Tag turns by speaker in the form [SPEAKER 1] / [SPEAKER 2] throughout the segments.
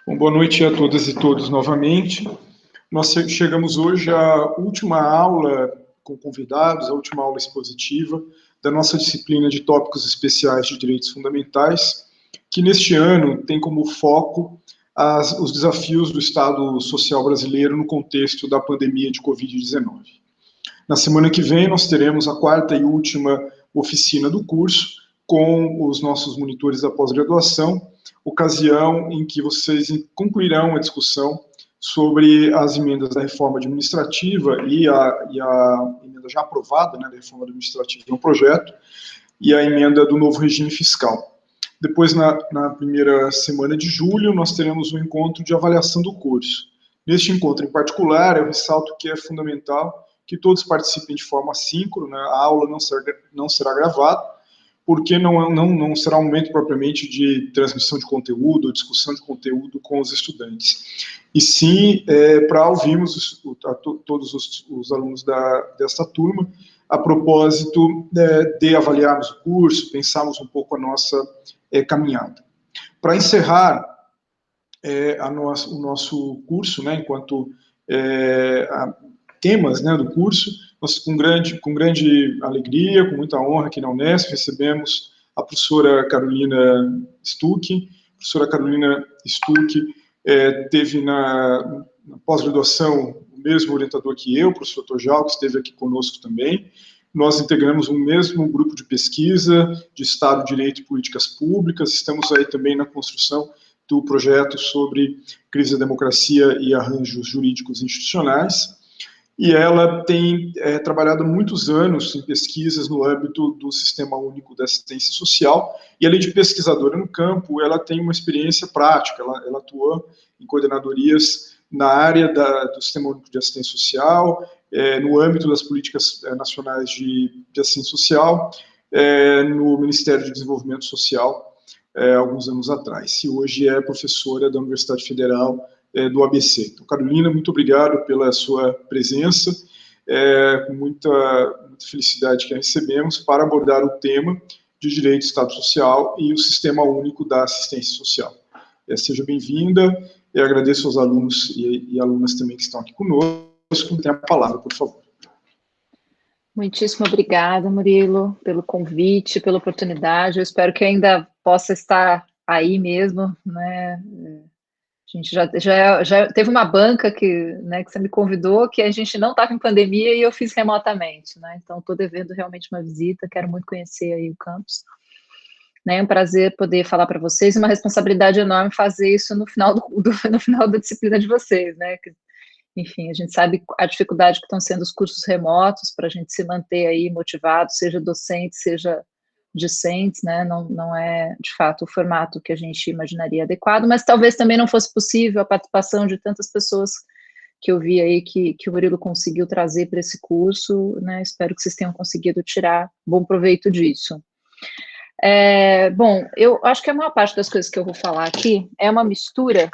[SPEAKER 1] Bom, boa noite a todas e todos novamente. Nós chegamos hoje à última aula com convidados, a última aula expositiva da nossa disciplina de tópicos especiais de direitos fundamentais, que neste ano tem como foco os desafios do Estado social brasileiro no contexto da pandemia de Covid-19. Na semana que vem nós teremos a quarta e última oficina do curso com os nossos monitores da pós-graduação, ocasião em que vocês concluirão a discussão sobre as emendas da reforma administrativa e a emenda já aprovada, né, da reforma administrativa no projeto, e a emenda do novo regime fiscal. Depois, na primeira semana de julho, nós teremos um encontro de avaliação do curso. Neste encontro em particular, eu ressalto que é fundamental que todos participem de forma assíncrona, a aula não será gravada, porque não será um momento propriamente de transmissão de conteúdo, ou discussão de conteúdo com os estudantes. E sim, para ouvirmos todos os alunos desta turma, a propósito de avaliarmos o curso, pensarmos um pouco a nossa caminhada. Para encerrar o nosso curso, né, enquanto temas, né, do curso, nós, com grande alegria, com muita honra aqui na Unesp, recebemos a professora Carolina Stuck. A professora Carolina Stuck teve na pós-graduação o mesmo orientador que eu, o professor Torjal, que esteve aqui conosco também. Nós integramos um mesmo grupo de pesquisa de Estado, Direito e Políticas Públicas, estamos aí também na construção do projeto sobre crise da democracia e arranjos jurídicos institucionais. E ela tem trabalhado muitos anos em pesquisas no âmbito do Sistema Único de Assistência Social, e além de pesquisadora no campo, ela tem uma experiência prática, ela atua em coordenadorias na área do Sistema Único de Assistência Social, no âmbito das políticas nacionais de assistência social, no Ministério de Desenvolvimento Social, alguns anos atrás, e hoje é professora da Universidade Federal do ABC. Então, Carolina, muito obrigado pela sua presença, com muita felicidade que a recebemos para abordar o tema de direito, Estado Social e o Sistema Único da Assistência Social. Seja bem-vinda, eu agradeço aos alunos e alunas também que estão aqui conosco. Tem a palavra, por favor.
[SPEAKER 2] Muitíssimo obrigada, Murilo, pelo convite, pela oportunidade. Eu espero que ainda possa estar aí mesmo, né? A gente já teve uma banca que você me convidou, que a gente não estava em pandemia e eu fiz remotamente, né? Então, estou devendo realmente uma visita, quero muito conhecer aí o campus. É um prazer poder falar para vocês, uma responsabilidade enorme fazer isso no final no final da disciplina de vocês, né? Enfim, a gente sabe a dificuldade que estão sendo os cursos remotos para a gente se manter aí motivado, seja docente, seja discentes, né, não é, de fato, o formato que a gente imaginaria adequado, mas talvez também não fosse possível a participação de tantas pessoas que eu vi aí que o Murilo conseguiu trazer para esse curso, né, espero que vocês tenham conseguido tirar bom proveito disso. Bom, eu acho que a maior parte das coisas que eu vou falar aqui é uma mistura,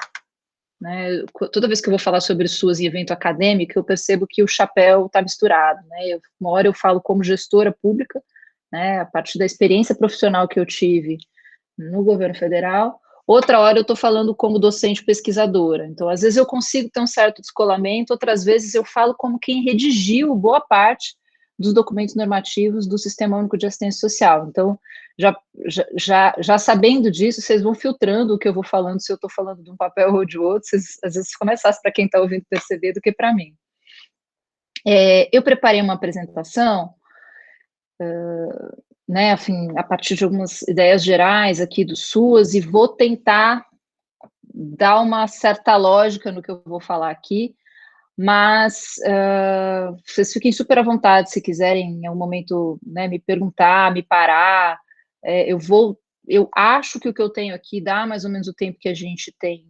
[SPEAKER 2] né, toda vez que eu vou falar sobre SUAS em evento acadêmico, eu percebo que o chapéu está misturado, né, uma hora eu falo como gestora pública, né, a partir da experiência profissional que eu tive no governo federal, outra hora eu estou falando como docente pesquisadora, então às vezes eu consigo ter um certo descolamento, outras vezes eu falo como quem redigiu boa parte dos documentos normativos do Sistema Único de Assistência Social, então já sabendo disso, vocês vão filtrando o que eu vou falando, se eu estou falando de um papel ou de outro, às vezes fica mais fácil para quem está ouvindo perceber do que para mim. Eu preparei uma apresentação, né, enfim, a partir de algumas ideias gerais aqui do SUAS, e vou tentar dar uma certa lógica no que eu vou falar aqui, mas vocês fiquem super à vontade se quiserem em algum momento, né, me perguntar, me parar, eu acho que o que eu tenho aqui dá mais ou menos o tempo que a gente tem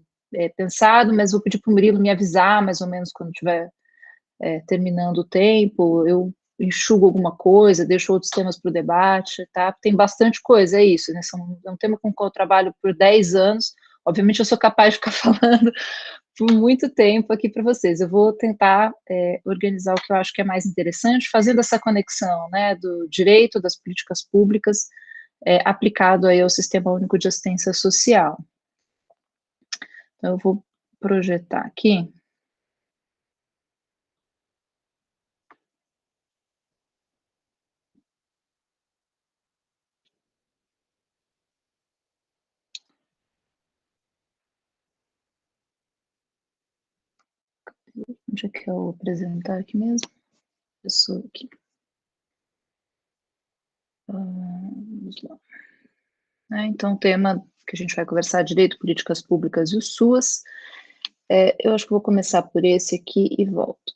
[SPEAKER 2] pensado, mas vou pedir para o Murilo me avisar mais ou menos quando estiver terminando o tempo, eu enxugo alguma coisa, deixo outros temas para o debate, tá? Tem bastante coisa, é isso, né? É um tema com o qual eu trabalho por 10 anos, obviamente eu sou capaz de ficar falando por muito tempo aqui para vocês. Eu vou tentar organizar o que eu acho que é mais interessante, fazendo essa conexão, né, do direito, das políticas públicas, aplicado aí ao Sistema Único de Assistência Social. Eu vou projetar aqui. Onde é que eu vou apresentar aqui mesmo? Pessoa aqui. Vamos lá. Então, o tema que a gente vai conversar, Direito, Políticas Públicas e os SUAS. Eu acho que vou começar por esse aqui e volto.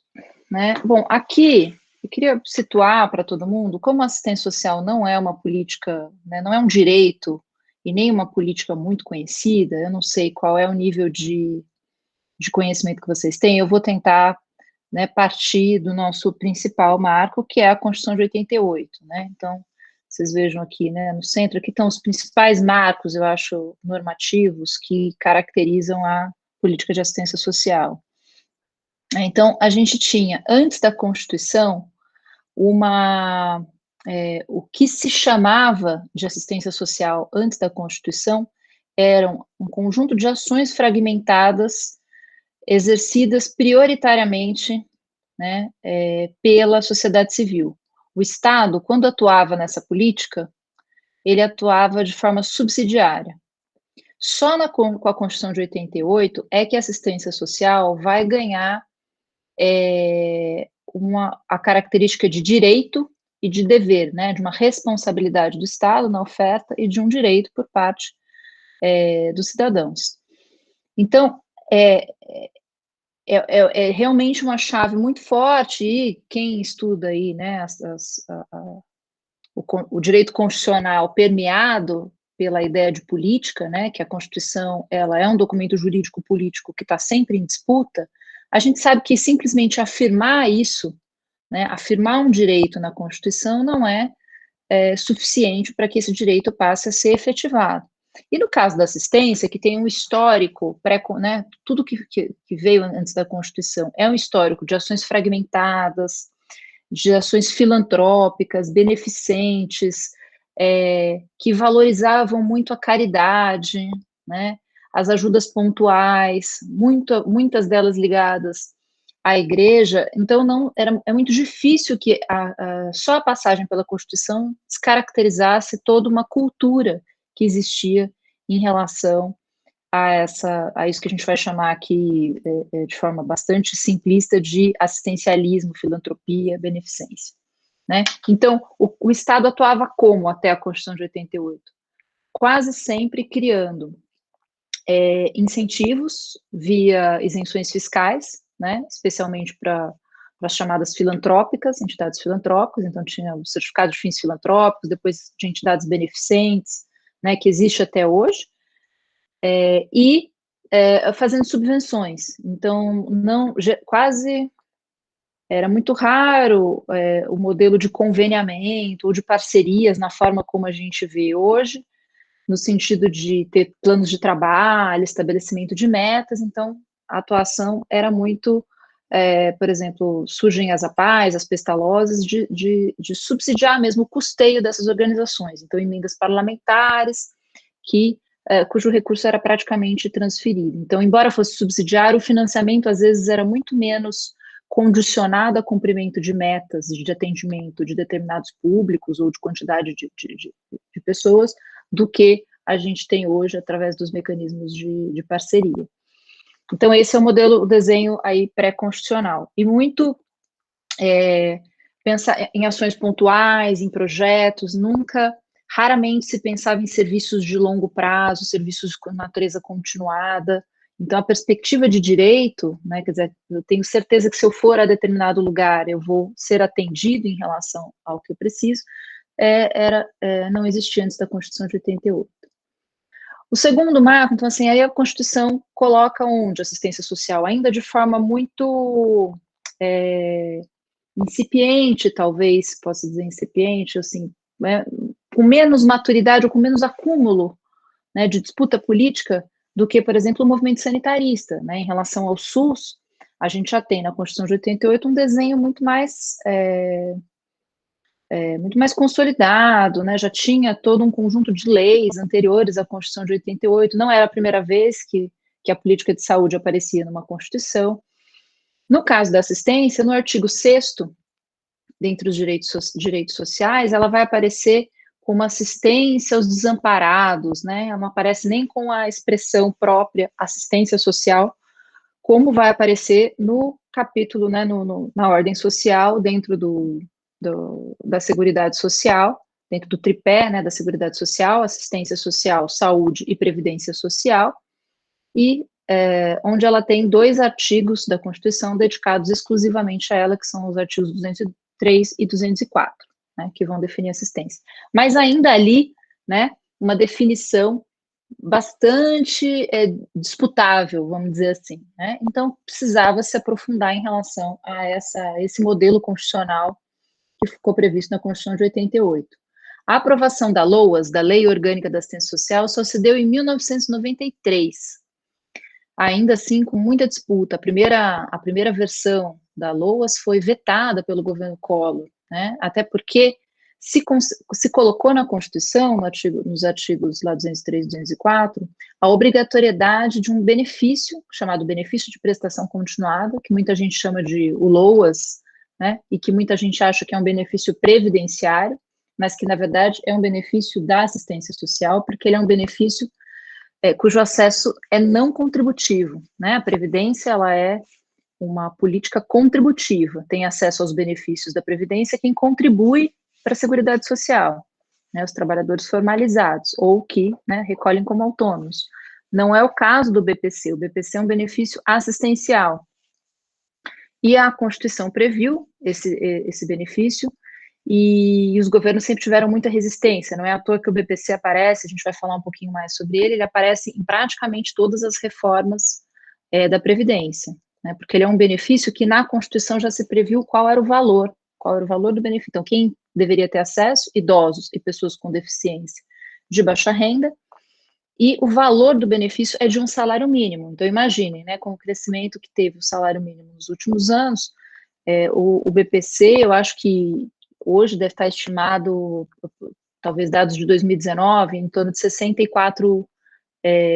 [SPEAKER 2] Né? Bom, aqui eu queria situar para todo mundo como a assistência social não é uma política, né, não é um direito e nem uma política muito conhecida. Eu não sei qual é o nível de conhecimento que vocês têm. Eu vou tentar, né, partir do nosso principal marco, que é a Constituição de 88. Né? Então, vocês vejam aqui, né, no centro, aqui estão os principais marcos, eu acho, normativos que caracterizam a política de assistência social. Então, a gente tinha, antes da Constituição, o que se chamava de assistência social antes da Constituição eram um conjunto de ações fragmentadas, exercidas prioritariamente, né, pela sociedade civil. O Estado, quando atuava nessa política, ele atuava de forma subsidiária. Só com a Constituição de 88 é que a assistência social vai ganhar a característica de direito e de dever, né, de uma responsabilidade do Estado na oferta e de um direito por parte dos cidadãos. Então, é realmente uma chave muito forte, e quem estuda aí, né, o direito constitucional permeado pela ideia de política, né, que a Constituição ela é um documento jurídico político que está sempre em disputa, a gente sabe que simplesmente afirmar isso, né, afirmar um direito na Constituição não é suficiente para que esse direito passe a ser efetivado. E no caso da assistência, que tem um histórico, né, tudo que veio antes da Constituição é um histórico de ações fragmentadas, de ações filantrópicas, beneficentes, que valorizavam muito a caridade, né, as ajudas pontuais, muitas delas ligadas à igreja. Então é muito difícil que só a passagem pela Constituição descaracterizasse toda uma cultura que existia em relação a isso que a gente vai chamar aqui, de forma bastante simplista, de assistencialismo, filantropia, beneficência. Né? Então, o Estado atuava como até a Constituição de 88? Quase sempre criando incentivos via isenções fiscais, né? Especialmente para as chamadas filantrópicas, entidades filantrópicas. Então tinha o certificado de fins filantrópicos, depois de entidades beneficentes, né, que existe até hoje, e fazendo subvenções. Então, quase era muito raro o modelo de conveniamento ou de parcerias na forma como a gente vê hoje, no sentido de ter planos de trabalho, estabelecimento de metas. Então, a atuação era muito, por exemplo, surgem as APAES, as pestalozes, de subsidiar mesmo o custeio dessas organizações. Então, emendas parlamentares, cujo recurso era praticamente transferido. Então, embora fosse subsidiário, o financiamento, às vezes, era muito menos condicionado a cumprimento de metas de atendimento de determinados públicos ou de quantidade de pessoas, do que a gente tem hoje através dos mecanismos de parceria. Então, esse é o desenho aí pré-constitucional. E muito pensar em ações pontuais, em projetos, raramente se pensava em serviços de longo prazo, serviços com natureza continuada. Então, a perspectiva de direito, né, quer dizer, eu tenho certeza que se eu for a determinado lugar, eu vou ser atendido em relação ao que eu preciso, não existia antes da Constituição de 88. O segundo marco, então, assim, aí a Constituição coloca onde assistência social, ainda de forma muito incipiente, talvez, posso dizer incipiente, assim, né, com menos maturidade ou com menos acúmulo, né, de disputa política do que, por exemplo, o movimento sanitarista, né, em relação ao SUS. A gente já tem na Constituição de 88 um desenho muito mais consolidado, né, já tinha todo um conjunto de leis anteriores à Constituição de 88, não era a primeira vez que que a política de saúde aparecia numa Constituição. No caso da assistência, no artigo 6º, dentre os direitos sociais, ela vai aparecer como assistência aos desamparados, né? Ela não aparece nem com a expressão própria assistência social, como vai aparecer no capítulo, né, na ordem social, dentro da Seguridade Social, dentro do tripé, né, da Seguridade Social, assistência social, saúde e previdência social, e onde ela tem 2 artigos da Constituição dedicados exclusivamente a ela, que são os artigos 203 e 204, né, que vão definir assistência. Mas ainda ali, né, uma definição bastante disputável, vamos dizer assim, né? Então, precisava se aprofundar em relação a esse modelo constitucional que ficou previsto na Constituição de 88. A aprovação da LOAS, da Lei Orgânica da Assistência Social, só se deu em 1993, ainda assim com muita disputa. A primeira versão da LOAS foi vetada pelo governo Collor, né? Até porque se colocou na Constituição, nos artigos lá 203 e 204, a obrigatoriedade de um benefício, chamado benefício de prestação continuada, que muita gente chama de o LOAS, né, e que muita gente acha que é um benefício previdenciário, mas que, na verdade, é um benefício da assistência social, porque ele é um benefício cujo acesso é não contributivo, né? A Previdência, ela é uma política contributiva, tem acesso aos benefícios da Previdência quem contribui para a Seguridade Social, né, os trabalhadores formalizados, ou que, né, recolhem como autônomos. Não é o caso do BPC, o BPC é um benefício assistencial. E a Constituição previu esse benefício, e os governos sempre tiveram muita resistência, não é à toa que o BPC aparece, a gente vai falar um pouquinho mais sobre ele aparece em praticamente todas as reformas da Previdência, né, porque ele é um benefício que na Constituição já se previu qual era o valor do benefício. Então, quem deveria ter acesso? Idosos e pessoas com deficiência de baixa renda, e o valor do benefício é de um salário mínimo. Então, imaginem, né, com o crescimento que teve o salário mínimo nos últimos anos, o BPC, eu acho que hoje deve estar estimado, talvez dados de 2019, em torno de 64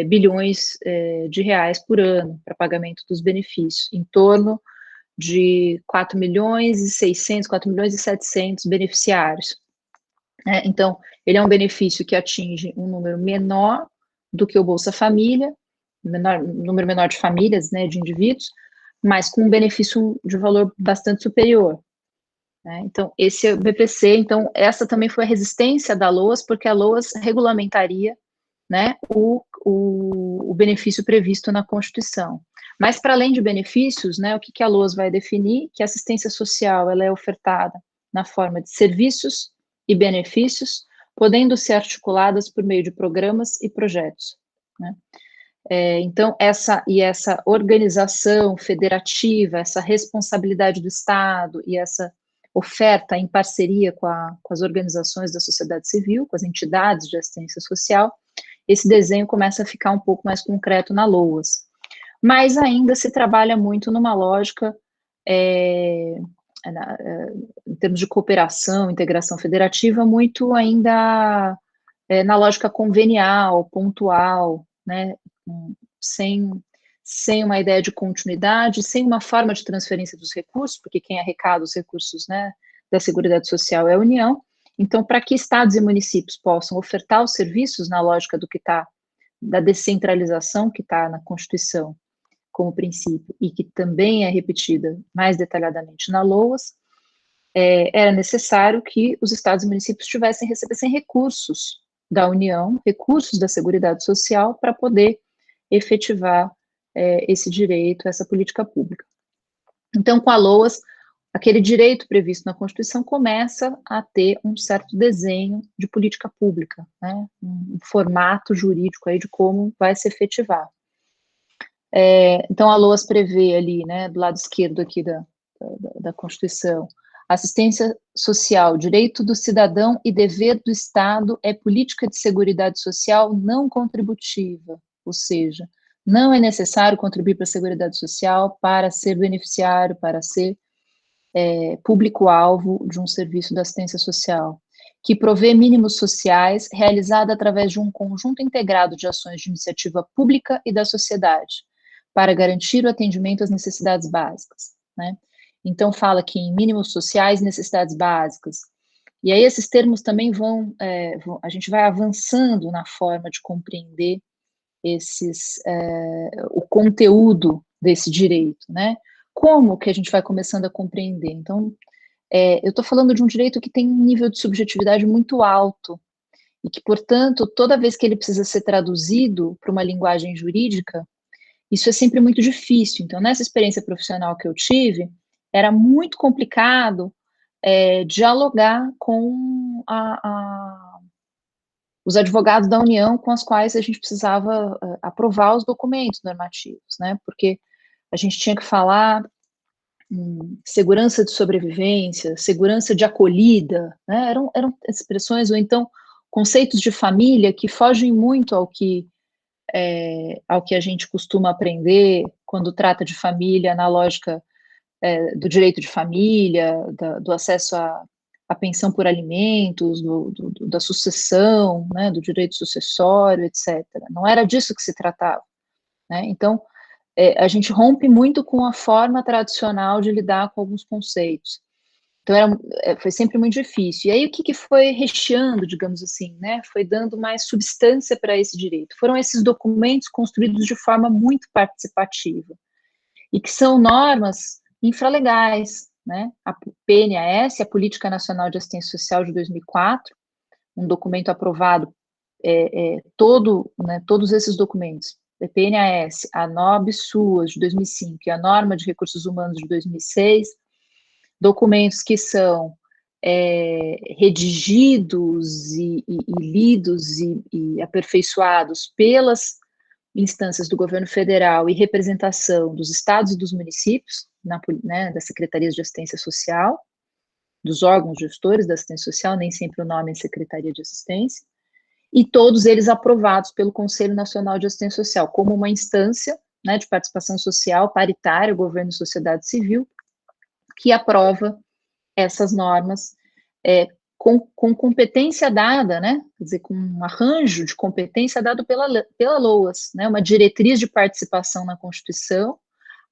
[SPEAKER 2] bilhões de reais por ano para pagamento dos benefícios, em torno de 4 milhões e 600, 4 milhões e 700 beneficiários. Então, ele é um benefício que atinge um número menor do que o Bolsa Família, número menor de famílias, né, de indivíduos, mas com um benefício de valor bastante superior. Né? Então, esse é o BPC. Então, essa também foi a resistência da LOAS, porque a LOAS regulamentaria, né, o benefício previsto na Constituição. Mas, para além de benefícios, né, o que a LOAS vai definir? Que a assistência social ela é ofertada na forma de serviços e benefícios, podendo ser articuladas por meio de programas e projetos. Né? Então, essa organização federativa, essa responsabilidade do Estado e essa oferta em parceria com as organizações da sociedade civil, com as entidades de assistência social, esse desenho começa a ficar um pouco mais concreto na LOAS. Mas ainda se trabalha muito numa lógica, em termos de cooperação, integração federativa, muito ainda na lógica convenial, pontual, né, sem uma ideia de continuidade, sem uma forma de transferência dos recursos, porque quem arrecada os recursos, né, da Seguridade Social é a União. Então, para que estados e municípios possam ofertar os serviços na lógica da descentralização que está na Constituição como princípio, e que também é repetida mais detalhadamente na LOAS, era necessário que os estados e municípios recebessem recursos da União, recursos da Seguridade Social, para poder efetivar esse direito, essa política pública. Então, com a LOAS, aquele direito previsto na Constituição começa a ter um certo desenho de política pública, né, um formato jurídico aí de como vai se efetivar. Então, a LOAS prevê ali, né, do lado esquerdo aqui da Constituição, assistência social, direito do cidadão e dever do Estado é política de seguridade social não contributiva, ou seja, não é necessário contribuir para a Seguridade Social para ser beneficiário, para ser público-alvo de um serviço da assistência social. que provê mínimos sociais, realizada através de um conjunto integrado de ações de iniciativa pública e da sociedade, para garantir o atendimento às necessidades básicas, né? Então, fala aqui em mínimos sociais e necessidades básicas. E aí esses termos também a gente vai avançando na forma de compreender o conteúdo desse direito, né? Como que a gente vai começando a compreender? Então, eu estou falando de um direito que tem um nível de subjetividade muito alto e que, portanto, toda vez que ele precisa ser traduzido para uma linguagem jurídica, isso é sempre muito difícil. Então, nessa experiência profissional que eu tive, era muito complicado dialogar com os advogados da União com os quais a gente precisava aprovar os documentos normativos, né? Porque a gente tinha que falar segurança de sobrevivência, segurança de acolhida, né? Eram expressões, ou então conceitos de família que fogem muito ao que a gente costuma aprender quando trata de família, na lógica do direito de família, do acesso à pensão por alimentos, da sucessão, né, do direito sucessório, etc. Não era disso que se tratava, né? Então, a gente rompe muito com a forma tradicional de lidar com alguns conceitos. Então, foi sempre muito difícil. E aí, o que foi recheando, digamos assim, né? Foi dando mais substância para esse direito. Foram esses documentos construídos de forma muito participativa, e que são normas infralegais, né? A PNAS, a Política Nacional de Assistência Social de 2004, um documento aprovado, todos esses documentos, a PNAS, a NOB-SUAS de 2005 e a Norma de Recursos Humanos de 2006, documentos que são redigidos e lidos e aperfeiçoados pelas instâncias do governo federal e representação dos estados e dos municípios, das secretarias de assistência social, dos órgãos gestores da assistência social, nem sempre o nome é Secretaria de Assistência, e todos eles aprovados pelo Conselho Nacional de Assistência Social, como uma instância, né, de participação social paritária, governo e sociedade civil, que aprova essas normas com competência dada, né, quer dizer, com um arranjo de competência dado pela LOAS, né, uma diretriz de participação na Constituição.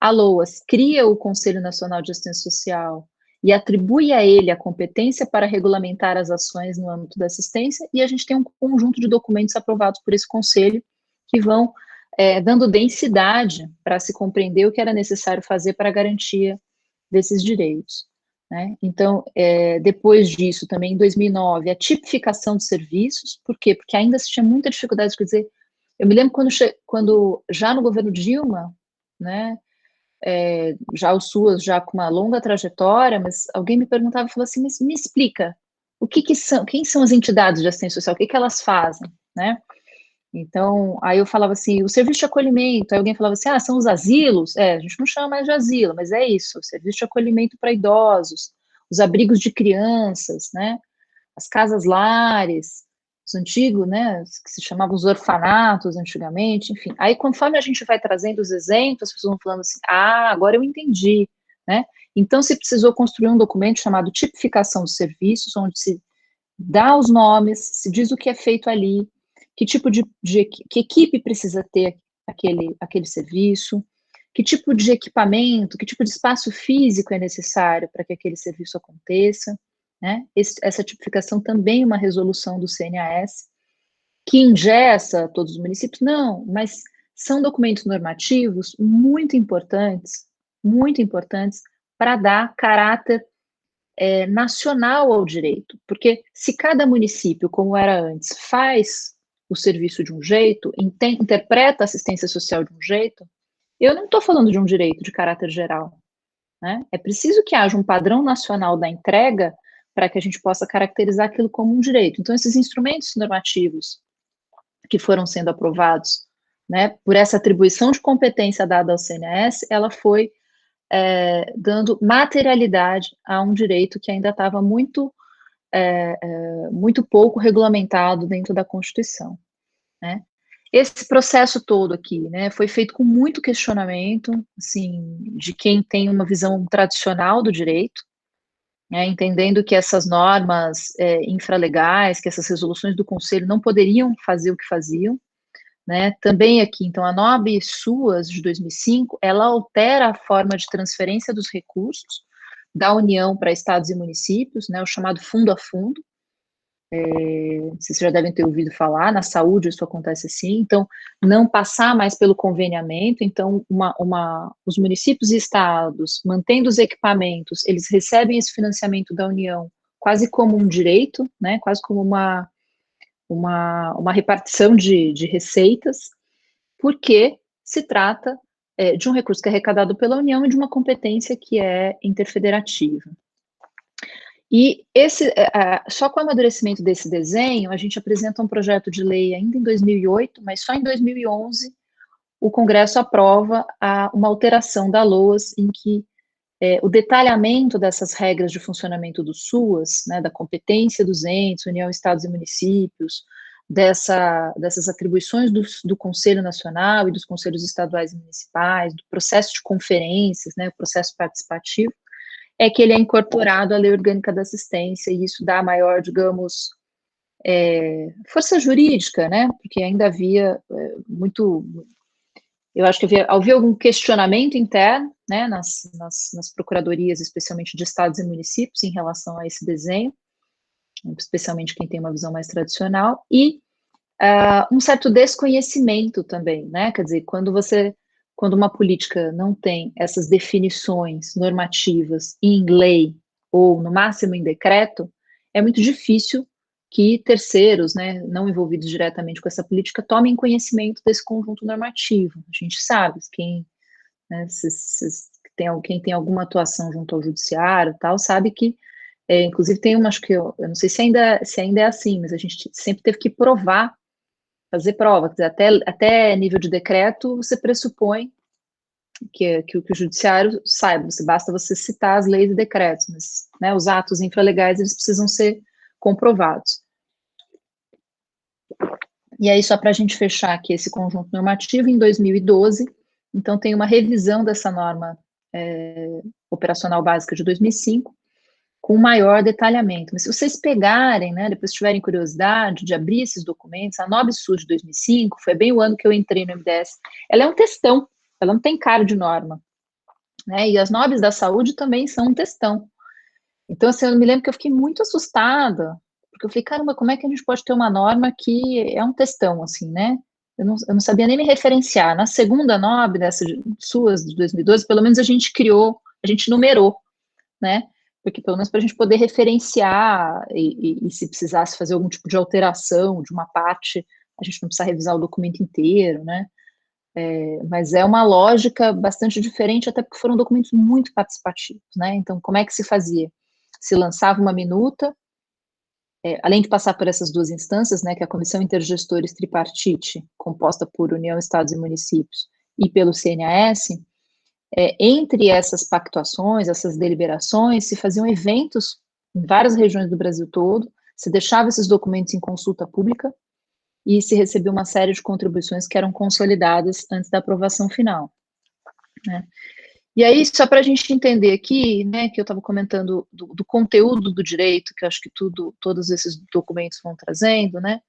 [SPEAKER 2] A LOAS cria o Conselho Nacional de Assistência Social e atribui a ele a competência para regulamentar as ações no âmbito da assistência, e a gente tem um conjunto de documentos aprovados por esse conselho que vão dando densidade para se compreender o que era necessário fazer para a garantia desses direitos, né? Então, depois disso, também em 2009, a tipificação de serviços. Por quê? Porque ainda se tinha muita dificuldade, quer dizer, eu me lembro quando já no governo Dilma, né, já o SUAS, já com uma longa trajetória, mas alguém me perguntava e falou assim, mas me explica, quem são as entidades de assistência social, o que elas fazem, né? Então, aí eu falava assim, o serviço de acolhimento, aí alguém falava assim, são os asilos? A gente não chama mais de asilo, mas é isso, o serviço de acolhimento para idosos, os abrigos de crianças, né, as casas-lares, os antigos, né, que se chamavam os orfanatos antigamente, enfim. Aí, conforme a gente vai trazendo os exemplos, as pessoas vão falando assim, agora eu entendi, né. Então, se precisou construir um documento chamado tipificação dos serviços, onde se dá os nomes, se diz o que é feito ali, que tipo que equipe precisa ter aquele serviço, que tipo de equipamento, que tipo de espaço físico é necessário para que aquele serviço aconteça, né? Essa tipificação também é uma resolução do CNAS, que engessa todos os municípios? Não, mas são documentos normativos muito importantes para dar caráter nacional ao direito, porque se cada município, como era antes, faz o serviço de um jeito, interpreta a assistência social de um jeito, eu não estou falando de um direito de caráter geral, né? É preciso que haja um padrão nacional da entrega para que a gente possa caracterizar aquilo como um direito. Então, esses instrumentos normativos que foram sendo aprovados, né, por essa atribuição de competência dada ao CNS, ela foi dando materialidade a um direito que ainda estava muito pouco regulamentado dentro da Constituição, né? Esse processo todo aqui, né, foi feito com muito questionamento, assim, de quem tem uma visão tradicional do direito, né, entendendo que essas normas infralegais, que essas resoluções do Conselho não poderiam fazer o que faziam, né, também aqui, então, a NOB-SUAS de 2005, ela altera a forma de transferência dos recursos da União para estados e municípios, né, o chamado fundo a fundo. Vocês já devem ter ouvido falar, na saúde isso acontece assim, então, não passar mais pelo conveniamento, então, os municípios e estados, mantendo os equipamentos, eles recebem esse financiamento da União quase como um direito, né, quase como uma repartição de receitas, porque se trata de um recurso que é arrecadado pela União e de uma competência que é interfederativa. E só com o amadurecimento desse desenho, a gente apresenta um projeto de lei ainda em 2008, mas só em 2011 o Congresso aprova uma alteração da LOAS em que o detalhamento dessas regras de funcionamento do SUAS, né, da competência dos entes, União, Estados e Municípios, dessas atribuições do Conselho Nacional e dos Conselhos Estaduais e Municipais, do processo de conferências, né, o processo participativo, é que ele é incorporado à Lei Orgânica da Assistência, e isso dá maior, digamos, força jurídica, né, porque ainda havia eu acho que havia algum questionamento interno, né, nas procuradorias, especialmente de estados e municípios, em relação a esse desenho, especialmente quem tem uma visão mais tradicional, e um certo desconhecimento também, né, quer dizer, quando uma política não tem essas definições normativas em lei, ou no máximo em decreto, é muito difícil que terceiros, né, não envolvidos diretamente com essa política, tomem conhecimento desse conjunto normativo. A gente sabe, quem tem alguma atuação junto ao judiciário, tal, sabe que, inclusive tem acho que eu não sei se ainda é assim, mas a gente sempre teve que provar, fazer prova, quer dizer, até nível de decreto, você pressupõe que o judiciário saiba, basta você citar as leis e decretos, mas, né, os atos infralegais, eles precisam ser comprovados. E aí, só para a gente fechar aqui esse conjunto normativo, em 2012, então tem uma revisão dessa norma operacional básica de 2005, com maior detalhamento. Mas se vocês pegarem, né, depois tiverem curiosidade de abrir esses documentos, a NOB-SUS de 2005, foi bem o ano que eu entrei no MDS, ela é um textão, ela não tem cara de norma, né, e as NOBs da saúde também são um textão. Então, assim, eu me lembro que eu fiquei muito assustada, porque eu falei, caramba, como é que a gente pode ter uma norma que é um textão, assim, né? Eu não sabia nem me referenciar. Na segunda NOB, dessa SUAS de 2012, pelo menos a gente numerou, né? Porque pelo menos para a gente poder referenciar e se precisasse fazer algum tipo de alteração de uma parte, a gente não precisa revisar o documento inteiro, né? Mas é uma lógica bastante diferente, até porque foram documentos muito participativos, né? Então, como é que se fazia? Se lançava uma minuta, além de passar por essas duas instâncias, né, que é a Comissão Intergestores Tripartite, composta por União, Estados e Municípios, e pelo CNAS, entre essas pactuações, essas deliberações, se faziam eventos em várias regiões do Brasil todo, se deixava esses documentos em consulta pública e se recebia uma série de contribuições que eram consolidadas antes da aprovação final, né? E aí, só para a gente entender aqui, né, que eu estava comentando do conteúdo do direito, que eu acho que todos esses documentos vão trazendo, né,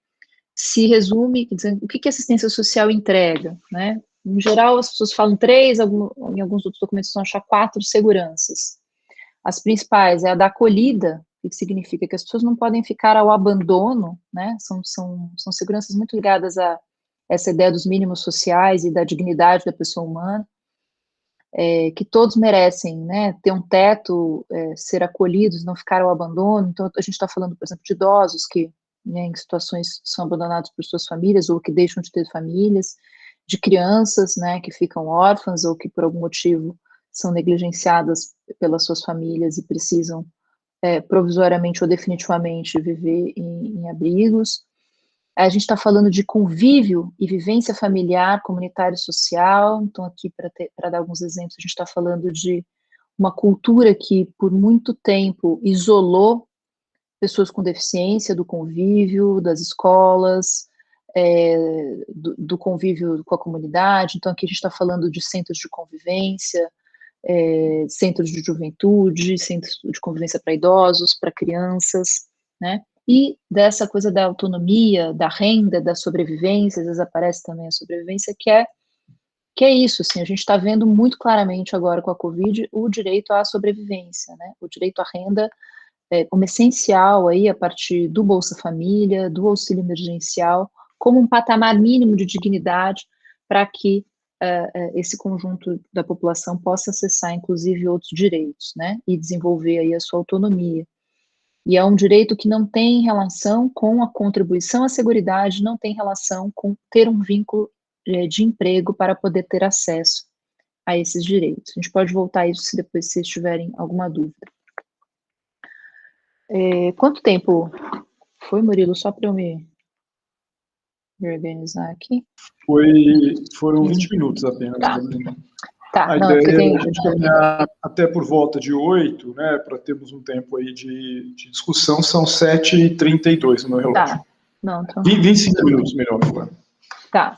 [SPEAKER 2] se resume dizendo o que a assistência social entrega, né? Em geral, as pessoas falam três, em alguns outros documentos vão achar 4 seguranças. As principais é a da acolhida, que significa que as pessoas não podem ficar ao abandono, né? São seguranças muito ligadas a essa ideia dos mínimos sociais e da dignidade da pessoa humana. Que todos merecem, né, ter um teto, ser acolhidos, não ficar ao abandono. Então, a gente está falando, por exemplo, de idosos que, né, em situações são abandonados por suas famílias ou que deixam de ter famílias, de crianças, né, que ficam órfãs ou que por algum motivo são negligenciadas pelas suas famílias e precisam provisoriamente ou definitivamente viver em abrigos. A gente está falando de convívio e vivência familiar, comunitária e social. Então, aqui, para dar alguns exemplos, a gente está falando de uma cultura que, por muito tempo, isolou pessoas com deficiência do convívio, das escolas, do convívio com a comunidade. Então, aqui a gente está falando de centros de convivência, centros de juventude, centros de convivência para idosos, para crianças, né? E dessa coisa da autonomia, da renda, da sobrevivência, às vezes aparece também a sobrevivência, que é isso, assim, a gente está vendo muito claramente agora com a Covid o direito à sobrevivência, né? O direito à renda como essencial aí a partir do Bolsa Família, do auxílio emergencial, como um patamar mínimo de dignidade para que esse conjunto da população possa acessar, inclusive, outros direitos, né, e desenvolver aí a sua autonomia. E é um direito que não tem relação com a contribuição à Seguridade, não tem relação com ter um vínculo de emprego para poder ter acesso a esses direitos. A gente pode voltar a isso se depois vocês tiverem alguma dúvida. Quanto tempo foi, Murilo? Só para eu me organizar aqui.
[SPEAKER 1] Foram 20 minutos apenas.
[SPEAKER 2] Tá.
[SPEAKER 1] A ideia é a gente caminhar até por volta de 8, né, para termos um tempo aí de discussão. São 7h32 no meu relógio.
[SPEAKER 2] Tá. Não, então...
[SPEAKER 1] 25 minutos, melhor.
[SPEAKER 2] Tá.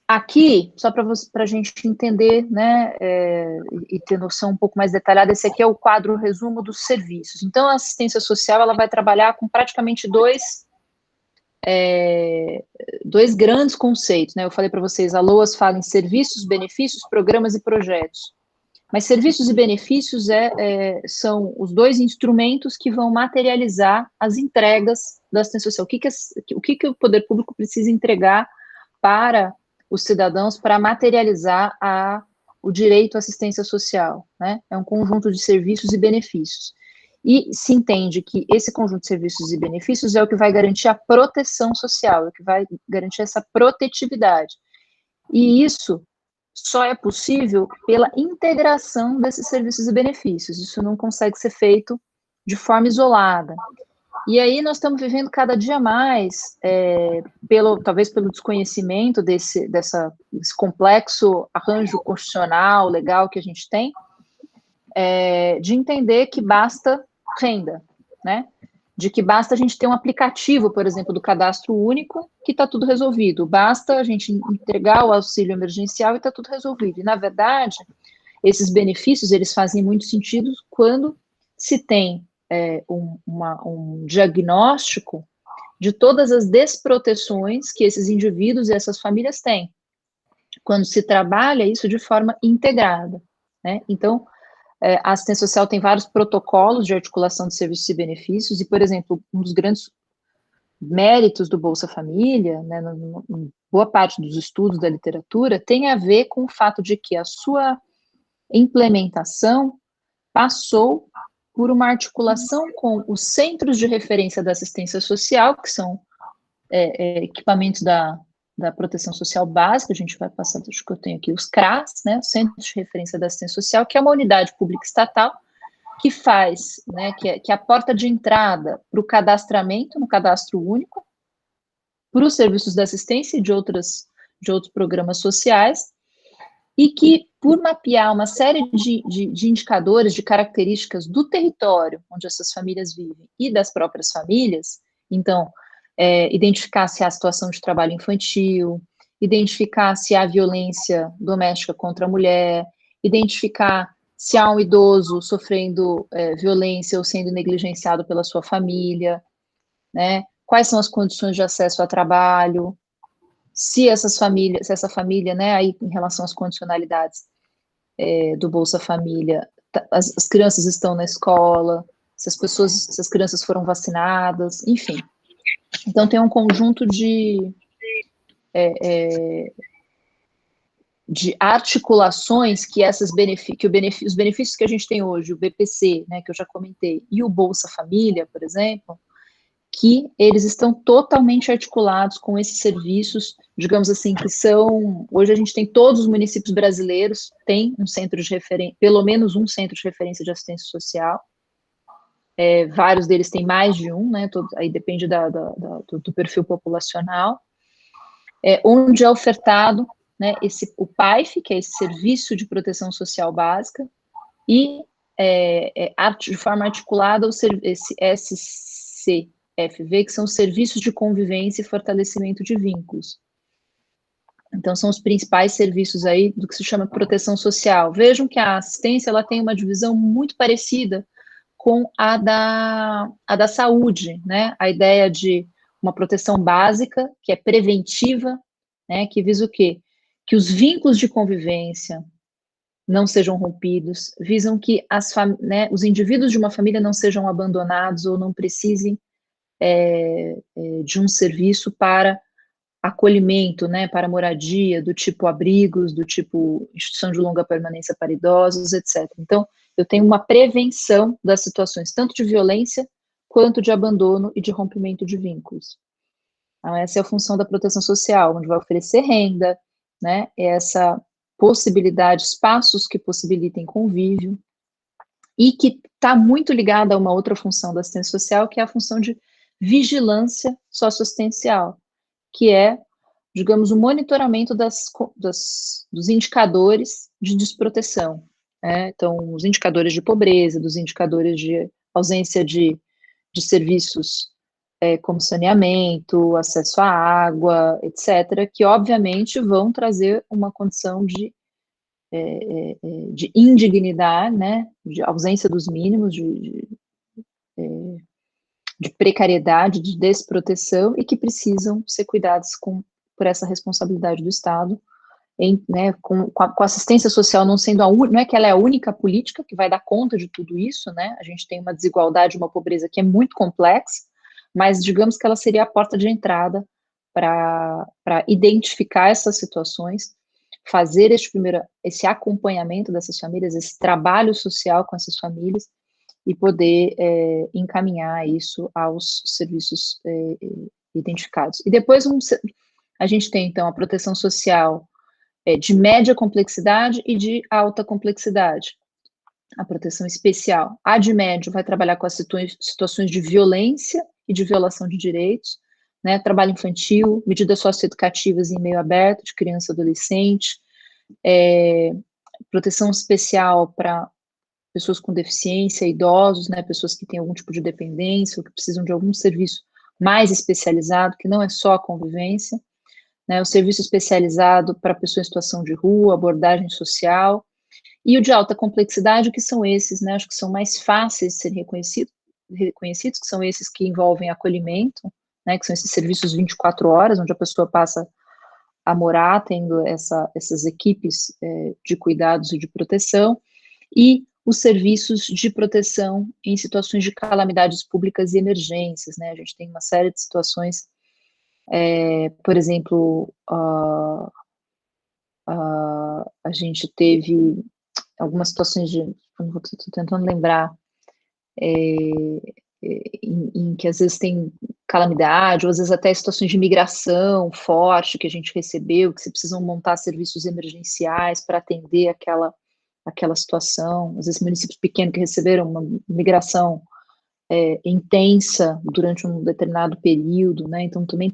[SPEAKER 2] Aqui, só para a gente entender, né, e ter noção um pouco mais detalhada, esse aqui é o quadro resumo dos serviços. Então, a assistência social ela vai trabalhar com praticamente dois grandes conceitos, né? Eu falei para vocês, a LOAS fala em serviços, benefícios, programas e projetos. Mas serviços e benefícios são os dois instrumentos que vão materializar as entregas da assistência social. O que o poder público precisa entregar para os cidadãos para materializar o direito à assistência social, né? É um conjunto de serviços e benefícios. E se entende que esse conjunto de serviços e benefícios é o que vai garantir a proteção social, é o que vai garantir essa protetividade. E isso só é possível pela integração desses serviços e benefícios. Isso não consegue ser feito de forma isolada. E aí nós estamos vivendo cada dia mais, talvez pelo desconhecimento desse complexo arranjo constitucional, legal que a gente tem, de entender que basta renda, né? De que basta a gente ter um aplicativo, por exemplo, do cadastro único, que está tudo resolvido. Basta a gente entregar o auxílio emergencial e está tudo resolvido. E, na verdade, esses benefícios, eles fazem muito sentido quando se tem um diagnóstico de todas as desproteções que esses indivíduos e essas famílias têm. Quando se trabalha isso de forma integrada, né? Então, a assistência social tem vários protocolos de articulação de serviços e benefícios, e, por exemplo, um dos grandes méritos do Bolsa Família, né, boa parte dos estudos da literatura, tem a ver com o fato de que a sua implementação passou por uma articulação com os centros de referência da assistência social, que são equipamentos da proteção social básica, a gente vai passar, acho que eu tenho aqui os CRAS, né, os Centros de Referência da Assistência Social, que é uma unidade pública estatal que faz, né, que é a porta de entrada para o cadastramento no cadastro único, para os serviços de assistência e de outros programas sociais, e que, por mapear uma série de indicadores, de características do território onde essas famílias vivem e das próprias famílias, então, identificar se há situação de trabalho infantil, identificar se há violência doméstica contra a mulher, identificar se há um idoso sofrendo violência ou sendo negligenciado pela sua família, né? Quais são as condições de acesso ao trabalho, se essa família, né, aí em relação às condicionalidades do Bolsa Família, as crianças estão na escola, se as crianças foram vacinadas, enfim. Então, tem um conjunto de articulações que os benefícios que a gente tem hoje, o BPC, né, que eu já comentei, e o Bolsa Família, por exemplo, que eles estão totalmente articulados com esses serviços, digamos assim, que hoje a gente tem todos os municípios brasileiros, tem um centro de referência, pelo menos um centro de referência de assistência social, vários deles têm mais de um, né, aí depende do perfil populacional, onde é ofertado, né, o PAIF, que é esse Serviço de Proteção Social Básica, e de forma articulada esse SCFV, que são Serviços de Convivência e Fortalecimento de Vínculos. Então, são os principais serviços aí do que se chama proteção social. Vejam que a assistência ela tem uma divisão muito parecida com a da saúde, né? A ideia de uma proteção básica, que é preventiva, né? Que visa o quê? Que os vínculos de convivência não sejam rompidos, visam que né, os indivíduos de uma família não sejam abandonados ou não precisem de um serviço para acolhimento, né, para moradia, do tipo abrigos, do tipo instituição de longa permanência para idosos, etc. Então, eu tenho uma prevenção das situações, tanto de violência, quanto de abandono e de rompimento de vínculos. Então, essa é a função da proteção social, onde vai oferecer renda, né, essa possibilidade, espaços que possibilitem convívio, e que está muito ligada a uma outra função da assistência social, que é a função de vigilância socioassistencial, que é, digamos, o monitoramento dos indicadores de desproteção, né? Então, os indicadores de pobreza, dos indicadores de ausência de serviços como saneamento, acesso à água, etc., que, obviamente, vão trazer uma condição de indignidade, né, de ausência dos mínimos, de precariedade, de desproteção, e que precisam ser cuidados por essa responsabilidade do Estado, né, com a assistência social não sendo não é que ela é a única política que vai dar conta de tudo isso, né, a gente tem uma desigualdade, uma pobreza que é muito complexa, mas digamos que ela seria a porta de entrada para identificar essas situações, fazer esse acompanhamento dessas famílias, esse trabalho social com essas famílias, e poder encaminhar isso aos serviços identificados. E depois a gente tem, então, a proteção social de média complexidade e de alta complexidade. A proteção especial. A de médio vai trabalhar com as situações de violência e de violação de direitos, né, trabalho infantil, medidas socioeducativas em meio aberto, de criança e adolescente, proteção especial para pessoas com deficiência, idosos, né, pessoas que têm algum tipo de dependência ou que precisam de algum serviço mais especializado, que não é só a convivência, né, o serviço especializado para pessoa em situação de rua, abordagem social, e o de alta complexidade, que são esses, né, acho que são mais fáceis de serem reconhecidos, que são esses que envolvem acolhimento, né, que são esses serviços 24 horas, onde a pessoa passa a morar, tendo essas equipes de cuidados e de proteção, e os serviços de proteção em situações de calamidades públicas e emergências, né, a gente tem uma série de situações, por exemplo, a gente teve algumas situações estou tentando lembrar, em que às vezes tem calamidade, ou às vezes até situações de migração forte que a gente recebeu, que se precisam montar serviços emergenciais para atender aquela situação, às vezes municípios pequenos que receberam uma migração intensa durante um determinado período, né, então também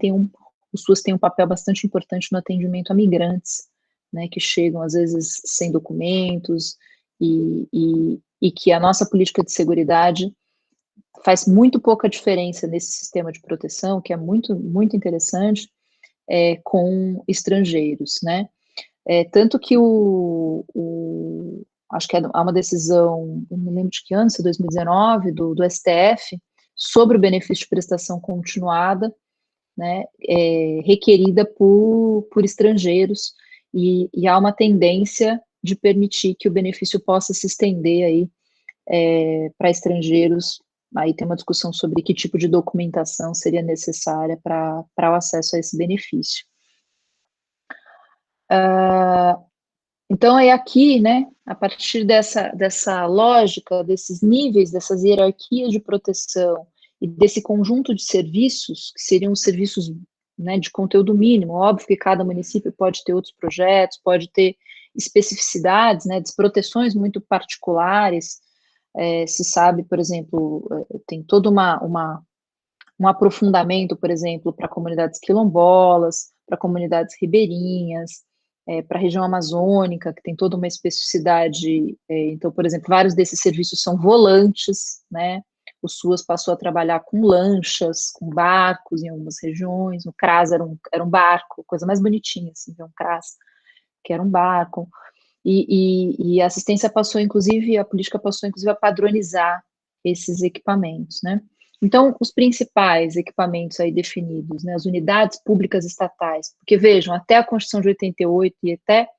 [SPEAKER 2] o SUAS tem um papel bastante importante no atendimento a migrantes, né, que chegam às vezes sem documentos, e que a nossa política de seguridade faz muito pouca diferença nesse sistema de proteção, que é muito, muito interessante, com estrangeiros, né, tanto que acho que há uma decisão, não me lembro de que ano, se é 2019, do STF, sobre o benefício de prestação continuada, né, requerida por estrangeiros, e há uma tendência de permitir que o benefício possa se estender aí para estrangeiros. Aí tem uma discussão sobre que tipo de documentação seria necessária para o acesso a esse benefício. Então, é aqui, né, a partir dessa lógica, desses níveis, dessas hierarquias de proteção e desse conjunto de serviços, que seriam os serviços, né, de conteúdo mínimo, óbvio que cada município pode ter outros projetos, pode ter especificidades, né, desproteções muito particulares, se sabe, por exemplo, tem todo um aprofundamento, por exemplo, para comunidades quilombolas, para comunidades ribeirinhas, para a região amazônica, que tem toda uma especificidade, então, por exemplo, vários desses serviços são volantes, né, o SUAS passou a trabalhar com lanchas, com barcos em algumas regiões, o CRAS era um barco, coisa mais bonitinha, assim, ver um CRAS, que era um barco, e a assistência passou, inclusive, a política passou, inclusive, a padronizar esses equipamentos, né? Então, os principais equipamentos aí definidos, né, as unidades públicas estatais, porque vejam, até a Constituição de 88 e até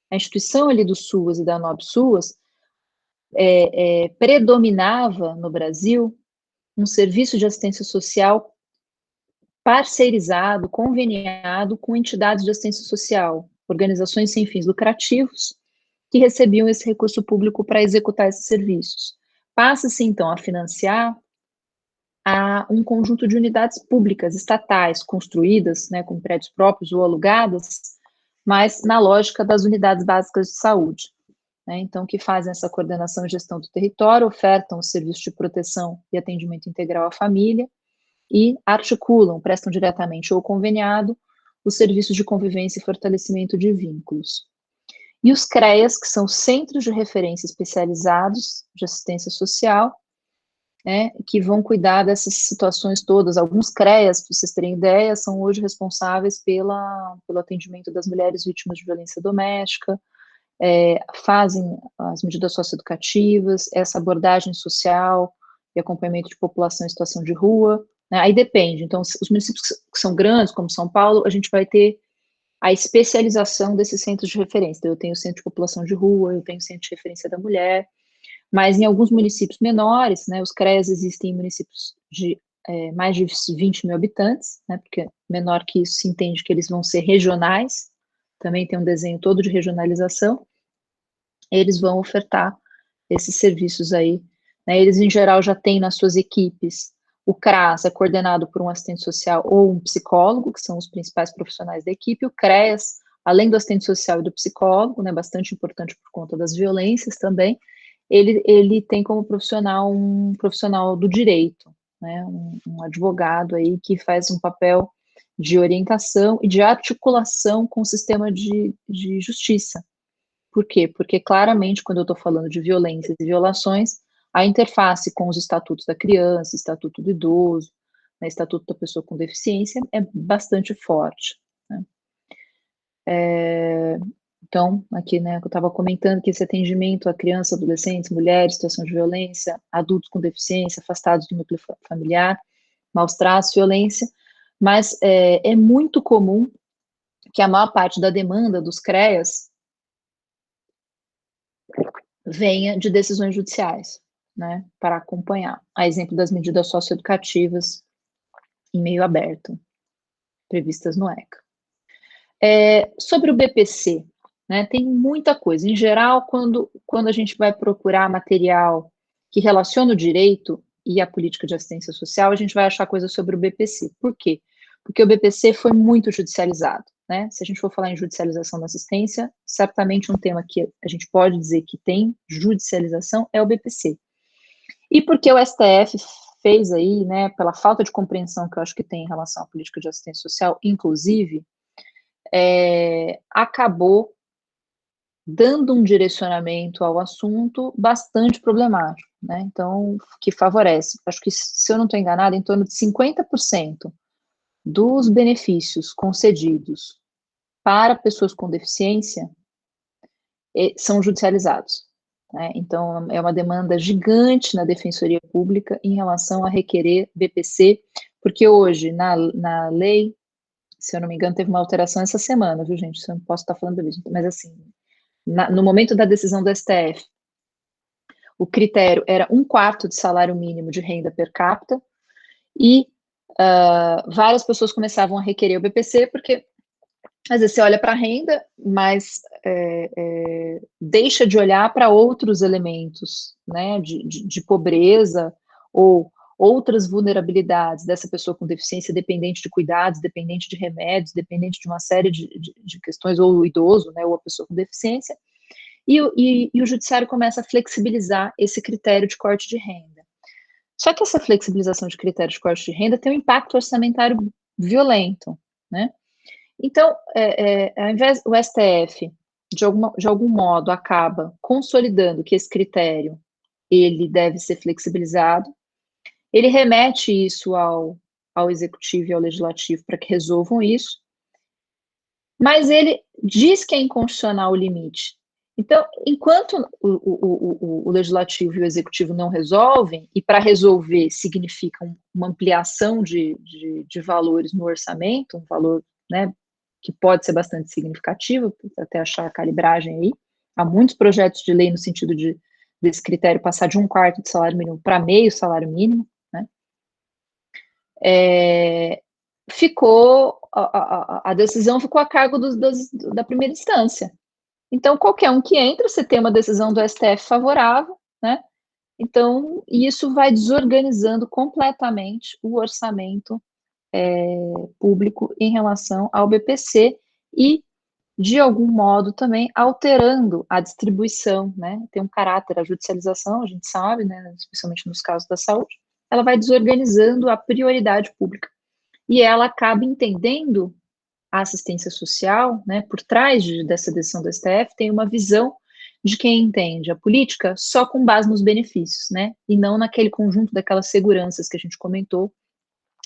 [SPEAKER 2] a instituição ali do SUAS e da NOB-SUAS, predominava no Brasil um serviço de assistência social parceirizado, conveniado com entidades de assistência social, organizações sem fins lucrativos, que recebiam esse recurso público para executar esses serviços. Passa-se, então, a financiar um conjunto de unidades públicas, estatais, construídas, né, com prédios próprios ou alugadas, mas na lógica das unidades básicas de saúde, né, então, que fazem essa coordenação e gestão do território, ofertam os serviços de proteção e atendimento integral à família, e articulam, prestam diretamente ou conveniado, os serviços de convivência e fortalecimento de vínculos. E os CREAS, que são Centros de Referência Especializados de Assistência Social, né, que vão cuidar dessas situações todas. Alguns CREAS, para vocês terem ideia, são hoje responsáveis pelo atendimento das mulheres vítimas de violência doméstica, fazem as medidas socioeducativas, essa abordagem social e acompanhamento de população em situação de rua, né, aí depende. Então, os municípios que são grandes, como São Paulo, a gente vai ter a especialização desses centros de referência. Então, eu tenho o centro de população de rua, eu tenho o centro de referência da mulher, mas em alguns municípios menores, né, os CREAS existem em municípios de mais de 20 mil habitantes, né, porque menor que isso se entende que eles vão ser regionais, também tem um desenho todo de regionalização, eles vão ofertar esses serviços aí, né, eles em geral já têm nas suas equipes, o CRAS é coordenado por um assistente social ou um psicólogo, que são os principais profissionais da equipe, o CREAS, além do assistente social e do psicólogo, né, bastante importante por conta das violências também, ele tem como profissional um profissional do direito, né, um advogado aí que faz um papel de orientação e de articulação com o sistema de justiça. Por quê? Porque claramente, quando eu estou falando de violências e violações, a interface com os estatutos da criança, estatuto do idoso, né, estatuto da pessoa com deficiência, é bastante forte, né? Então, aqui, né, eu estava comentando que esse atendimento a crianças, adolescentes, mulheres em situação de violência, adultos com deficiência, afastados do núcleo familiar, maus tratos, violência, mas é muito comum que a maior parte da demanda dos CREAS venha de decisões judiciais, né, para acompanhar, a exemplo das medidas socioeducativas em meio aberto, previstas no ECA. Sobre o BPC, né, tem muita coisa. Em geral, quando a gente vai procurar material que relaciona o direito e a política de assistência social, a gente vai achar coisa sobre o BPC. Por quê? Porque o BPC foi muito judicializado, né? Se a gente for falar em judicialização da assistência, certamente um tema que a gente pode dizer que tem judicialização é o BPC. E porque o STF fez aí, né, pela falta de compreensão que eu acho que tem em relação à política de assistência social, inclusive, acabou dando um direcionamento ao assunto bastante problemático, né? Então, que favorece. Acho que, se eu não estou enganada, em torno de 50% dos benefícios concedidos para pessoas com deficiência são judicializados, né? Então, é uma demanda gigante na Defensoria Pública em relação a requerer BPC, porque hoje, na lei, se eu não me engano, teve uma alteração essa semana, viu, gente? Eu não posso estar falando disso, mas assim, no momento da decisão do STF, o critério era 1/4 de salário mínimo de renda per capita, e várias pessoas começavam a requerer o BPC, porque às vezes você olha para a renda, mas deixa de olhar para outros elementos, né, de pobreza, ou outras vulnerabilidades dessa pessoa com deficiência, dependente de cuidados, dependente de remédios, dependente de uma série de questões, ou o idoso, né, ou a pessoa com deficiência, e o judiciário começa a flexibilizar esse critério de corte de renda. Só que essa flexibilização de critério de corte de renda tem um impacto orçamentário violento, né? Então, ao invés o STF, de algum modo, acaba consolidando que esse critério ele deve ser flexibilizado, Ele remete isso ao Executivo e ao Legislativo para que resolvam isso, mas ele diz que é inconstitucional o limite. Então, enquanto o Legislativo e o Executivo não resolvem, e para resolver significa uma ampliação de valores no orçamento, um valor, né, que pode ser bastante significativo, até achar a calibragem aí, há muitos projetos de lei no sentido desse critério passar de 1/4 de salário mínimo para meio salário mínimo, né, a decisão ficou a cargo da primeira instância. Então, qualquer um que entra, você tem uma decisão do STF favorável, né? Então, isso vai desorganizando completamente o orçamento público em relação ao BPC e, de algum modo, também alterando a distribuição, né? Tem um caráter, a judicialização, a gente sabe, né? Especialmente nos casos da saúde, ela vai desorganizando a prioridade pública. E ela acaba entendendo a assistência social, né, por trás dessa decisão do STF, tem uma visão de quem entende a política só com base nos benefícios, né, e não naquele conjunto daquelas seguranças que a gente comentou,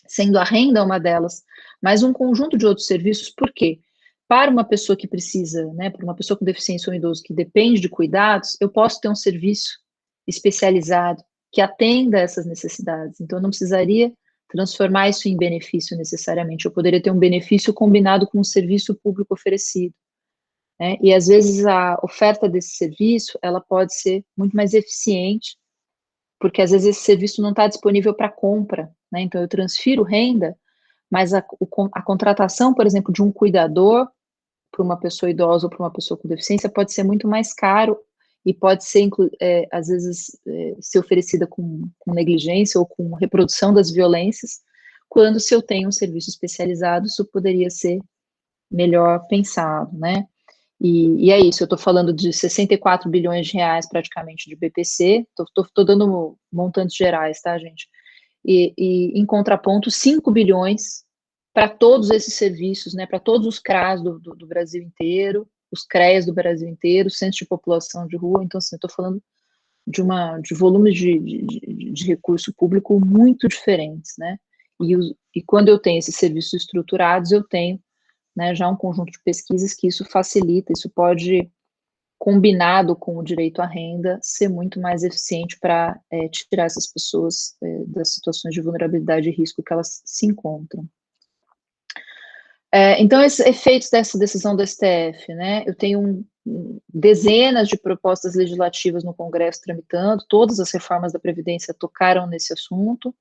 [SPEAKER 2] sendo a renda uma delas, mas um conjunto de outros serviços, por quê? Para uma pessoa que precisa, né, para uma pessoa com deficiência ou um idoso que depende de cuidados, eu posso ter um serviço especializado que atenda essas necessidades, então eu não precisaria transformar isso em benefício necessariamente, eu poderia ter um benefício combinado com um serviço público oferecido, né? E às vezes a oferta desse serviço, ela pode ser muito mais eficiente, porque às vezes esse serviço não está disponível para compra, né? Então eu transfiro renda, mas a contratação, por exemplo, de um cuidador para uma pessoa idosa ou para uma pessoa com deficiência pode ser muito mais caro e pode ser, às vezes, ser oferecida com negligência ou com reprodução das violências, quando se eu tenho um serviço especializado, isso poderia ser melhor pensado, né? E é isso, eu estou falando de 64 bilhões de reais praticamente de BPC, estou dando montantes gerais, tá, gente? E em contraponto, 5 bilhões para todos esses serviços, né, para todos os CRAS do Brasil inteiro, os CREAs do Brasil inteiro, centros de população de rua, então, assim, eu estou falando de volumes de recurso público muito diferentes, né, e quando eu tenho esses serviços estruturados, eu tenho, né, já um conjunto de pesquisas que isso facilita, isso pode, combinado com o direito à renda, ser muito mais eficiente para tirar essas pessoas das situações de vulnerabilidade e risco que elas se encontram. Então, esses efeitos dessa decisão do STF, né, eu tenho dezenas de propostas legislativas no Congresso tramitando, todas as reformas da Previdência tocaram nesse assunto,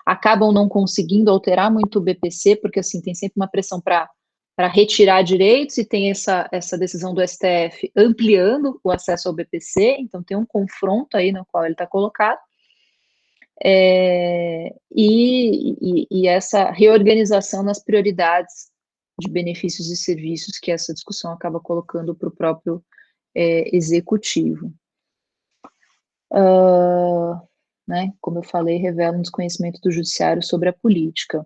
[SPEAKER 2] acabam não conseguindo alterar muito o BPC, porque, assim, tem sempre uma pressão para retirar direitos, e tem essa decisão do STF ampliando o acesso ao BPC, então tem um confronto aí no qual ele está colocado, e essa reorganização nas prioridades de benefícios e serviços que essa discussão acaba colocando para o próprio executivo. Né, como eu falei, revela um desconhecimento do judiciário sobre a política.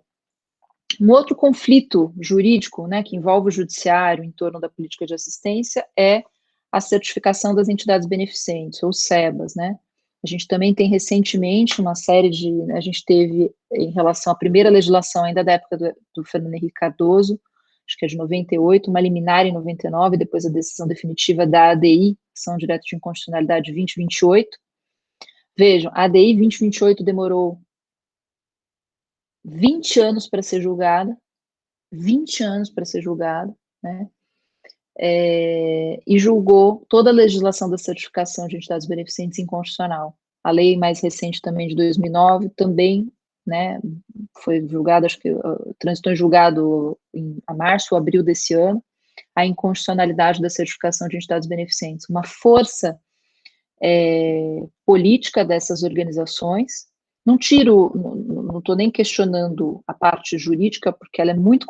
[SPEAKER 2] Um outro conflito jurídico, né, que envolve o judiciário em torno da política de assistência é a certificação das entidades beneficentes, ou SEBAs, né. A gente também tem recentemente uma série a gente teve, em relação à primeira legislação, ainda da época do Fernando Henrique Cardoso, acho que é de 98, uma liminar em 99, depois a decisão definitiva da ADI, Ação Direta de Inconstitucionalidade 2028. Vejam, a ADI 2028 demorou 20 anos para ser julgada, 20 anos para ser julgada, né? E julgou toda a legislação da certificação de entidades beneficentes inconstitucional. A lei mais recente também, de 2009, também, né, foi julgada, acho que transitou em julgado a março ou abril desse ano, a inconstitucionalidade da certificação de entidades beneficentes. Uma força política dessas organizações. Não estou nem questionando a parte jurídica, porque ela é muito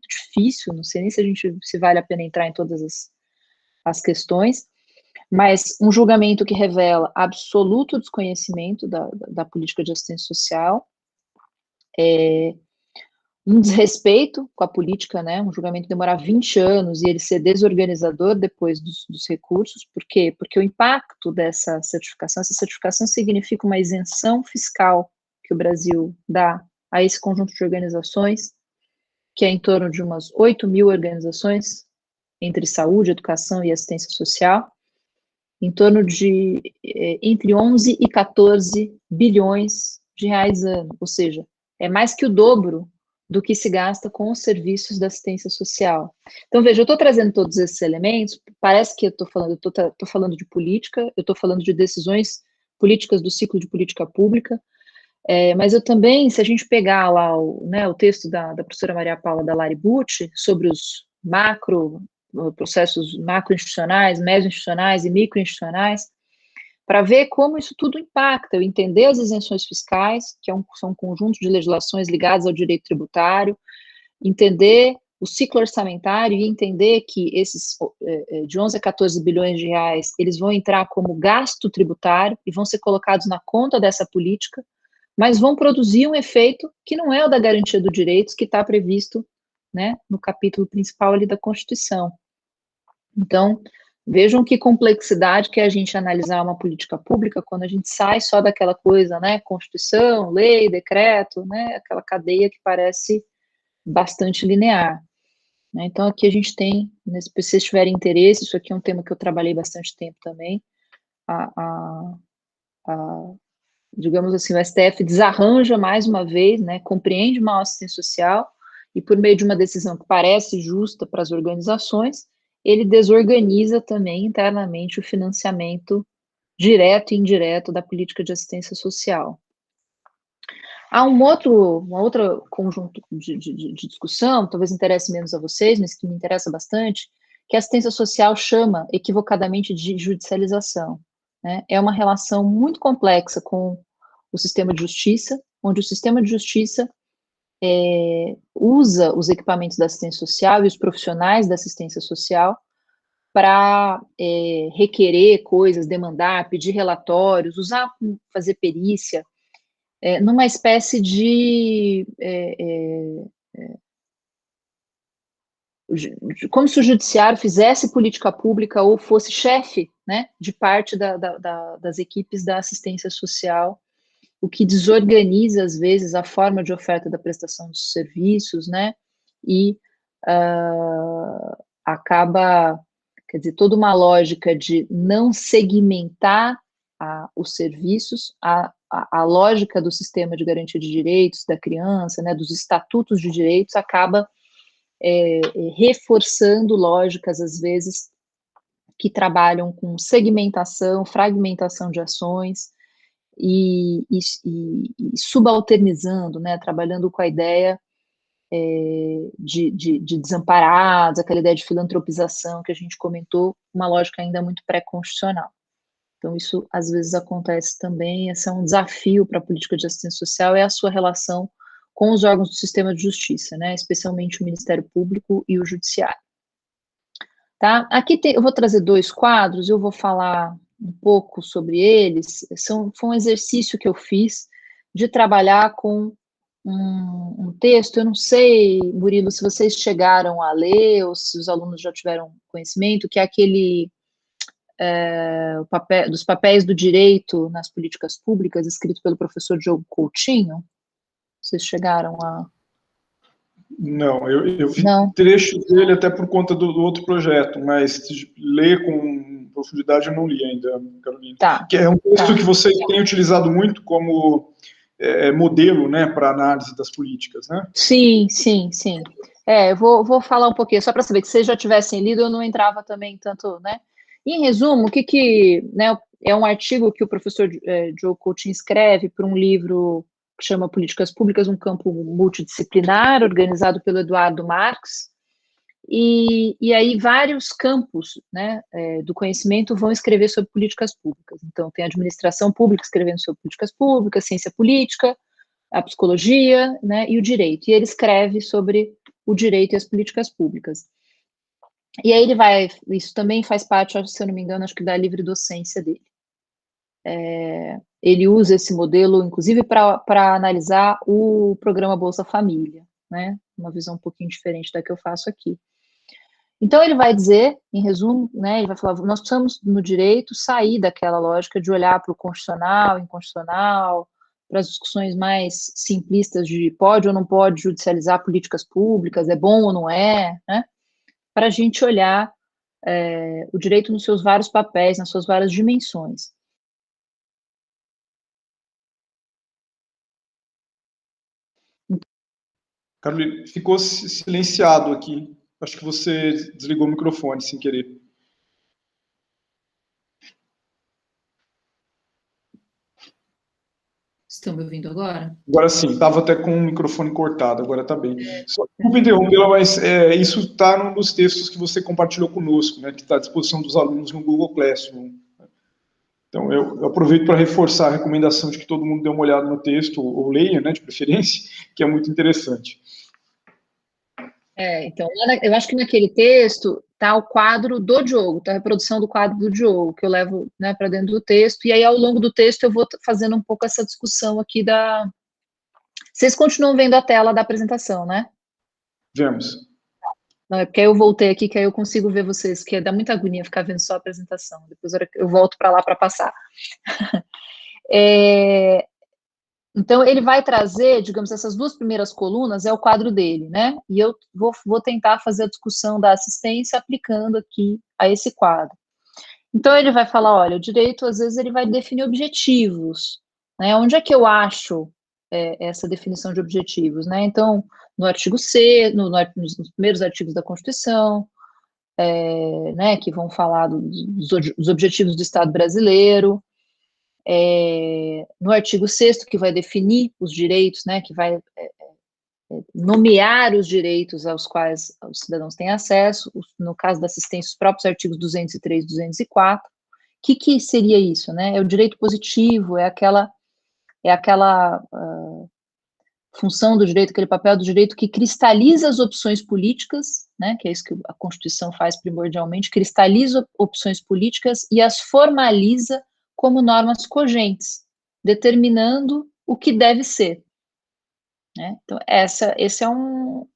[SPEAKER 2] difícil, não sei nem se vale a pena entrar em todas as questões, mas um julgamento que revela absoluto desconhecimento da política de assistência social, um desrespeito com a política, né, um julgamento demorar 20 anos e ele ser desorganizador depois dos recursos. Por quê? Porque o impacto dessa certificação, essa certificação significa uma isenção fiscal que o Brasil dá a esse conjunto de organizações, que é em torno de umas 8.000 organizações, entre saúde, educação e assistência social, em torno de entre 11 e 14 bilhões de reais ano, ou seja, é mais que o dobro do que se gasta com os serviços da assistência social. Então, veja, eu estou trazendo todos esses elementos, parece que eu estou falando de política, eu estou falando de decisões políticas do ciclo de política pública, mas eu também, se a gente pegar lá o texto da professora Maria Paula Dallari Bucci sobre os processos macroinstitucionais, mesoinstitucionais e microinstitucionais, para ver como isso tudo impacta, eu entender as isenções fiscais, que são um conjunto de legislações ligadas ao direito tributário, entender o ciclo orçamentário e entender que esses de 11 a 14 bilhões de reais, eles vão entrar como gasto tributário e vão ser colocados na conta dessa política, mas vão produzir um efeito que não é o da garantia dos direitos, que está previsto, né, no capítulo principal ali da Constituição. Então, vejam que complexidade que é a gente analisar uma política pública quando a gente sai só daquela coisa, né, Constituição, lei, decreto, né, aquela cadeia que parece bastante linear. Né? Então, aqui a gente tem, se vocês tiverem interesse, isso aqui é um tema que eu trabalhei bastante tempo também, digamos assim, o STF desarranja mais uma vez, né, compreende mal a assistência social e por meio de uma decisão que parece justa para as organizações, ele desorganiza também internamente o financiamento direto e indireto da política de assistência social. Há uma outra conjunto de discussão, talvez interesse menos a vocês, mas que me interessa bastante, que a assistência social chama equivocadamente de judicialização. Né? É uma relação muito complexa com o sistema de justiça, onde o sistema de justiça usa os equipamentos da assistência social e os profissionais da assistência social para requerer coisas, demandar, pedir relatórios, fazer perícia, numa espécie de como se o judiciário fizesse política pública ou fosse chefe, né, de parte das equipes da assistência social, o que desorganiza, às vezes, a forma de oferta da prestação dos serviços, né, e acaba, quer dizer, toda uma lógica de não segmentar os serviços, a lógica do sistema de garantia de direitos da criança, né, dos estatutos de direitos, acaba reforçando lógicas, às vezes, que trabalham com segmentação, fragmentação de ações e subalternizando, né, trabalhando com a ideia de desamparados, aquela ideia de filantropização que a gente comentou, uma lógica ainda muito pré-constitucional. Então, isso às vezes acontece também, esse é um desafio para a política de assistência social, é a sua relação com os órgãos do sistema de justiça, né, especialmente o Ministério Público e o Judiciário. Tá? Aqui eu vou trazer 2 quadros, eu vou falar um pouco sobre eles, foi um exercício que eu fiz de trabalhar com um texto, eu não sei, Murilo, se vocês chegaram a ler, ou se os alunos já tiveram conhecimento, que é aquele dos papéis do direito nas políticas públicas, escrito pelo professor Diogo Coutinho. Vocês chegaram a...
[SPEAKER 1] Não, eu vi trechos dele até por conta do outro projeto, mas ler com profundidade eu não li ainda, Carolina. Tá. Que é um texto que vocês têm utilizado muito como modelo, né, para análise das políticas, né? Sim.
[SPEAKER 2] Eu vou falar um pouquinho, só para saber que se vocês já tivessem lido, eu não entrava também tanto, né? Em resumo, né, é um artigo que o professor Diogo Coutinho escreve para um livro que chama Políticas Públicas, um campo multidisciplinar, organizado pelo Eduardo Marx, e aí vários campos, né, do conhecimento vão escrever sobre políticas públicas. Então, tem a administração pública escrevendo sobre políticas públicas, ciência política, a psicologia, né, e o direito. E ele escreve sobre o direito e as políticas públicas. E aí isso também faz parte, se eu não me engano, acho que da livre docência dele. Ele usa esse modelo, inclusive, para analisar o programa Bolsa Família, né? Uma visão um pouquinho diferente da que eu faço aqui. Então, ele vai dizer, em resumo, né, ele vai falar, nós precisamos, no direito, sair daquela lógica de olhar para o constitucional, inconstitucional, para as discussões mais simplistas de pode ou não pode judicializar políticas públicas, é bom ou não é, né? Para a gente olhar o direito nos seus vários papéis, nas suas várias dimensões.
[SPEAKER 1] Carolina, ficou silenciado aqui. Acho que você desligou o microfone sem querer.
[SPEAKER 2] Estão me ouvindo agora?
[SPEAKER 1] Agora sim, estava até com o microfone cortado, agora está bem. Só desculpa interrompê-la, mas isso está nos textos que você compartilhou conosco, né, que está à disposição dos alunos no Google Classroom. Então, eu aproveito para reforçar a recomendação de que todo mundo dê uma olhada no texto, ou leia, né, de preferência, que é muito interessante.
[SPEAKER 2] Então, eu acho que naquele texto está o quadro do Diogo, está a reprodução do quadro do Diogo, que eu levo, né, para dentro do texto, e aí ao longo do texto eu vou fazendo um pouco essa discussão aqui da... Vocês continuam vendo a tela da apresentação, né?
[SPEAKER 1] Vemos.
[SPEAKER 2] Não, é porque aí eu voltei aqui, que aí eu consigo ver vocês, que dá muita agonia ficar vendo só a apresentação, depois eu volto para lá para passar. Então, ele vai trazer, digamos, essas duas primeiras colunas, é o quadro dele, né? E eu vou tentar fazer a discussão da assistência aplicando aqui a esse quadro. Então, ele vai falar, olha, o direito, às vezes, ele vai definir objetivos, né? Onde é que eu acho essa definição de objetivos, né? Então, no artigo 6, nos primeiros artigos da Constituição, né, que vão falar dos objetivos do Estado brasileiro, no artigo 6º, que vai definir os direitos, né, que vai nomear os direitos aos quais os cidadãos têm acesso, no caso da assistência, os próprios artigos 203 e 204. O que seria isso, né? É o direito positivo, é aquela função do direito, aquele papel do direito que cristaliza as opções políticas, né, que é isso que a Constituição faz primordialmente, cristaliza opções políticas e as formaliza como normas cogentes, determinando o que deve ser. Né? Então, esse é um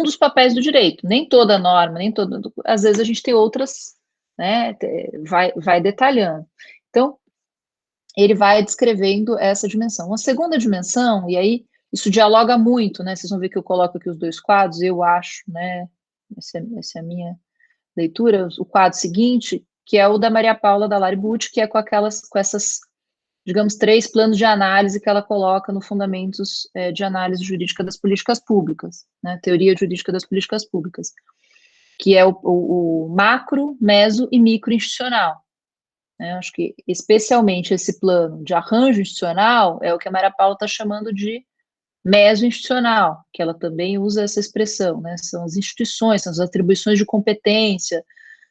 [SPEAKER 2] dos papéis do direito. Nem toda norma, às vezes a gente tem outras, né, vai detalhando. Então, ele vai descrevendo essa dimensão. Uma segunda dimensão, e aí isso dialoga muito, né? Vocês vão ver que eu coloco aqui os dois quadros, eu acho, né? Essa é a minha leitura. O quadro seguinte, que é o da Maria Paula Dallari Bucci, que é com essas, digamos, 3 planos de análise que ela coloca no Fundamentos de Análise Jurídica das Políticas Públicas, né? Teoria Jurídica das Políticas Públicas, que é o macro, meso e micro institucional. Acho que, especialmente, esse plano de arranjo institucional é o que a Maria Paula está chamando de meso-institucional, que ela também usa essa expressão, né? São as instituições, são as atribuições de competência,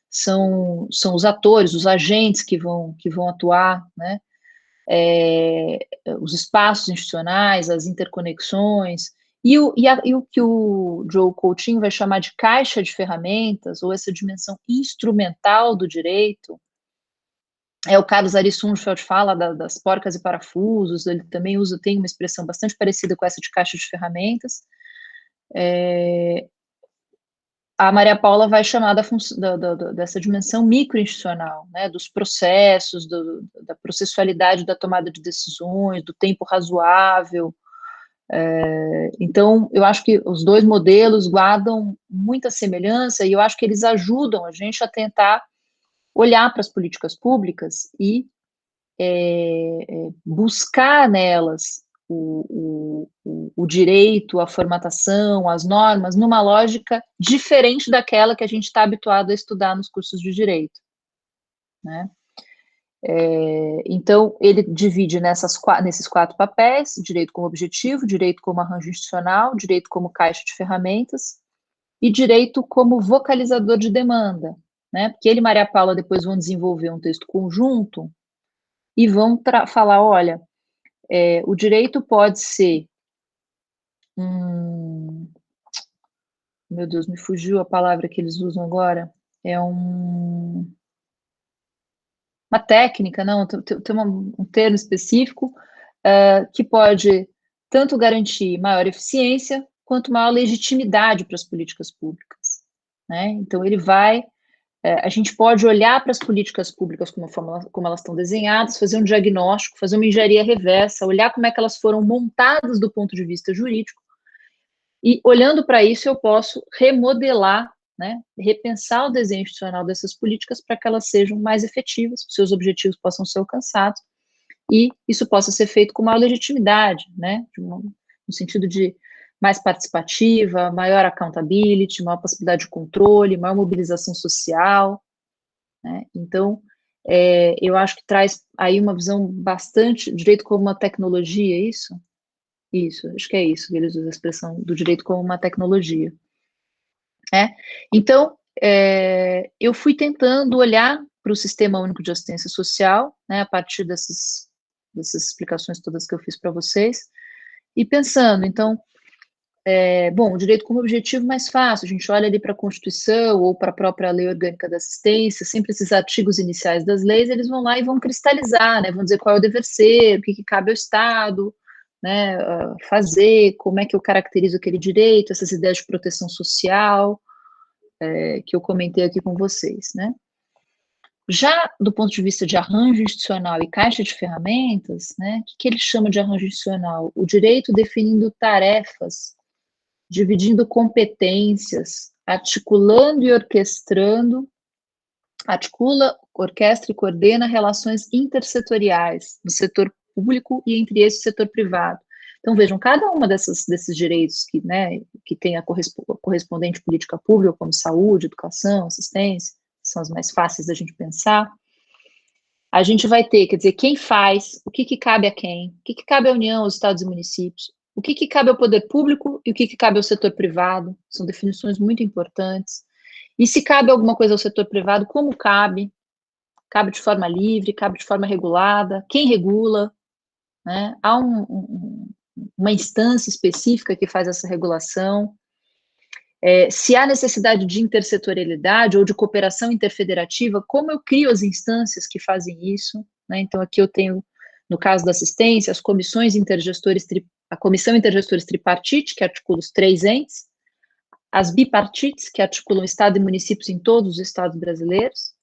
[SPEAKER 2] são os atores, os agentes que vão atuar, né? Os espaços institucionais, as interconexões, e o que o Joe Coutinho vai chamar de caixa de ferramentas, ou essa dimensão instrumental do direito. O Carlos Ari Sundfeld fala das porcas e parafusos, ele também tem uma expressão bastante parecida com essa de caixa de ferramentas. A Maria Paula vai chamar dessa dimensão microinstitucional, né, dos processos, da processualidade da tomada de decisões, do tempo razoável. Então, eu acho que os dois modelos guardam muita semelhança e eu acho que eles ajudam a gente a tentar olhar para as políticas públicas e buscar nelas o direito, a formatação, as normas, numa lógica diferente daquela que a gente está habituado a estudar nos cursos de direito, né? Então, ele divide nesses 4 papéis: direito como objetivo, direito como arranjo institucional, direito como caixa de ferramentas e direito como vocalizador de demanda, né? Porque ele e Maria Paula depois vão desenvolver um texto conjunto e vão falar, olha, o direito pode ser meu Deus, me fugiu a palavra que eles usam agora, é uma técnica, não, tem um termo específico, que pode tanto garantir maior eficiência, quanto maior legitimidade para as políticas públicas, né? Então, ele vai a gente pode olhar para as políticas públicas como elas estão desenhadas, fazer um diagnóstico, fazer uma engenharia reversa, olhar como é que elas foram montadas do ponto de vista jurídico, e olhando para isso eu posso remodelar, né, repensar o desenho institucional dessas políticas para que elas sejam mais efetivas, seus objetivos possam ser alcançados, e isso possa ser feito com maior legitimidade, né, no sentido de mais participativa, maior accountability, maior possibilidade de controle, maior mobilização social, né? Então, eu acho que traz aí uma visão bastante, direito como uma tecnologia, é isso? Isso, acho que é isso, eles usam a expressão do direito como uma tecnologia. Então, eu fui tentando olhar para o Sistema Único de Assistência Social, né, a partir dessas explicações todas que eu fiz para vocês, e pensando, então, bom, o direito como objetivo mais fácil, a gente olha ali para a Constituição ou para a própria Lei Orgânica da Assistência, sempre esses artigos iniciais das leis, eles vão lá e vão cristalizar, né, vão dizer qual é o dever ser, o que cabe ao Estado, né, fazer, como é que eu caracterizo aquele direito, essas ideias de proteção social, que eu comentei aqui com vocês, né. Já do ponto de vista de arranjo institucional e caixa de ferramentas, né, o que ele chama de arranjo institucional? O direito definindo tarefas, dividindo competências, articulando e orquestrando, articula, orquestra e coordena relações intersetoriais no setor público e entre esse setor privado. Então, vejam, cada uma desses direitos que, né, que tem a correspondente política pública, como saúde, educação, assistência, são as mais fáceis da gente pensar, a gente vai ter, quer dizer, quem faz, o que cabe a quem, o que cabe à União, aos estados e municípios, o que cabe ao poder público e o que cabe ao setor privado, são definições muito importantes. E se cabe alguma coisa ao setor privado, como cabe? Cabe de forma livre, cabe de forma regulada, quem regula, né? Há uma instância específica que faz essa regulação. Se há necessidade de intersetorialidade ou de cooperação interfederativa, como eu crio as instâncias que fazem isso, né? Então, aqui eu tenho, no caso da assistência, as comissões intergestores, a Comissão Intergestores Tripartite, que articula os 3 entes, as bipartites, que articulam Estado e municípios em todos os estados brasileiros,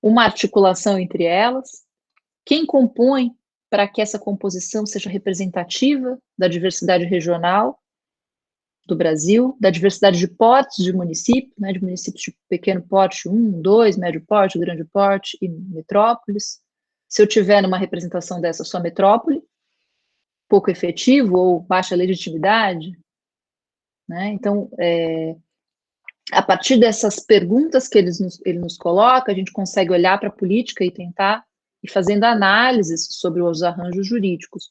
[SPEAKER 2] uma articulação entre elas, quem compõe para que essa composição seja representativa da diversidade regional do Brasil, da diversidade de portes de municípios, né, de municípios de pequeno porte, 1, 2, médio porte, grande porte e metrópoles. Se eu tiver numa representação dessa só metrópole, pouco efetivo ou baixa legitimidade, né? Então, a partir dessas perguntas que ele nos coloca, a gente consegue olhar para a política e tentar ir fazendo análises sobre os arranjos jurídicos.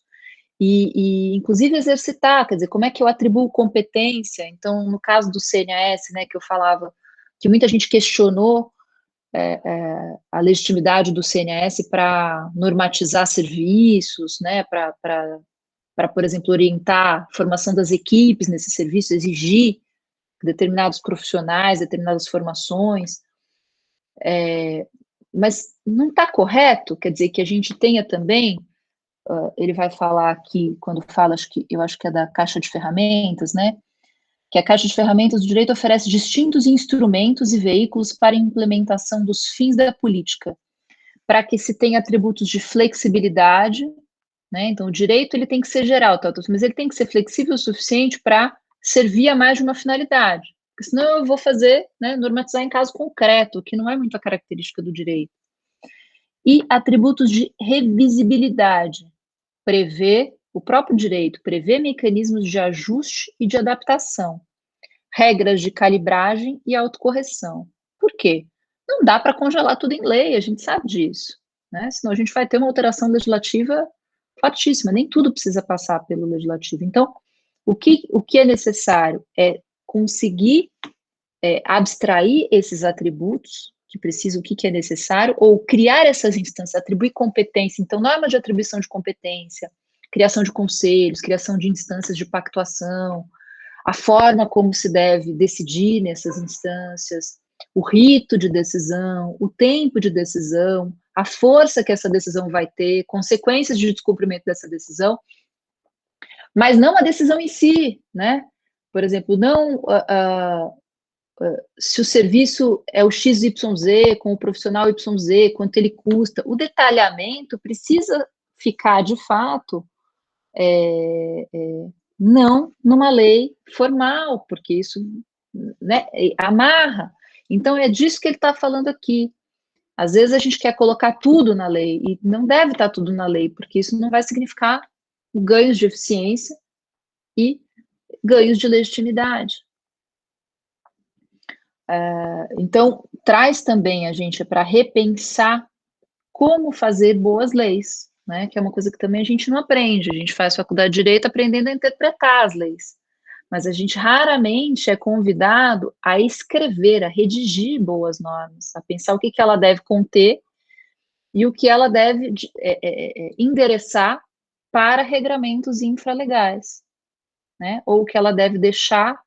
[SPEAKER 2] E inclusive exercitar, quer dizer, como é que eu atribuo competência? Então, no caso do CNAS, né, que eu falava, que muita gente questionou a legitimidade do CNAS para normatizar serviços, né, para, por exemplo, orientar a formação das equipes nesse serviço, exigir determinados profissionais, determinadas formações, mas não está correto, quer dizer, que a gente tenha também, ele vai falar aqui, quando fala, eu acho que é da caixa de ferramentas, né, que a caixa de ferramentas do direito oferece distintos instrumentos e veículos para a implementação dos fins da política, para que se tenha atributos de flexibilidade, né, então o direito ele tem que ser geral, mas ele tem que ser flexível o suficiente para servir a mais de uma finalidade, porque senão eu vou fazer, né, normatizar em caso concreto, que não é muito a característica do direito. E atributos de revisibilidade, o próprio direito prevê mecanismos de ajuste e de adaptação, regras de calibragem e autocorreção. Por quê? Não dá para congelar tudo em lei, a gente sabe disso, né? Senão a gente vai ter uma alteração legislativa fortíssima, nem tudo precisa passar pelo legislativo. Então, o que é necessário é conseguir abstrair esses atributos que precisam, o que é necessário, ou criar essas instâncias, atribuir competência. Então, norma de atribuição de competência, criação de conselhos, criação de instâncias de pactuação, a forma como se deve decidir nessas instâncias, o rito de decisão, o tempo de decisão, a força que essa decisão vai ter, consequências de descumprimento dessa decisão, mas não a decisão em si, né? Por exemplo, não se o serviço é o XYZ, com o profissional YZ, quanto ele custa, o detalhamento precisa ficar, de fato, não numa lei formal, porque isso, né, amarra. Então, é disso que ele está falando aqui. Às vezes a gente quer colocar tudo na lei, e não deve estar tudo na lei, porque isso não vai significar ganhos de eficiência e ganhos de legitimidade. Então, traz também a gente para repensar como fazer boas leis, né? Que é uma coisa que também a gente não aprende. A gente faz faculdade de Direito aprendendo a interpretar as leis, mas a gente raramente é convidado a escrever, a redigir boas normas, a pensar o que ela deve conter e o que ela deve endereçar para regramentos infralegais, né? Ou o que ela deve deixar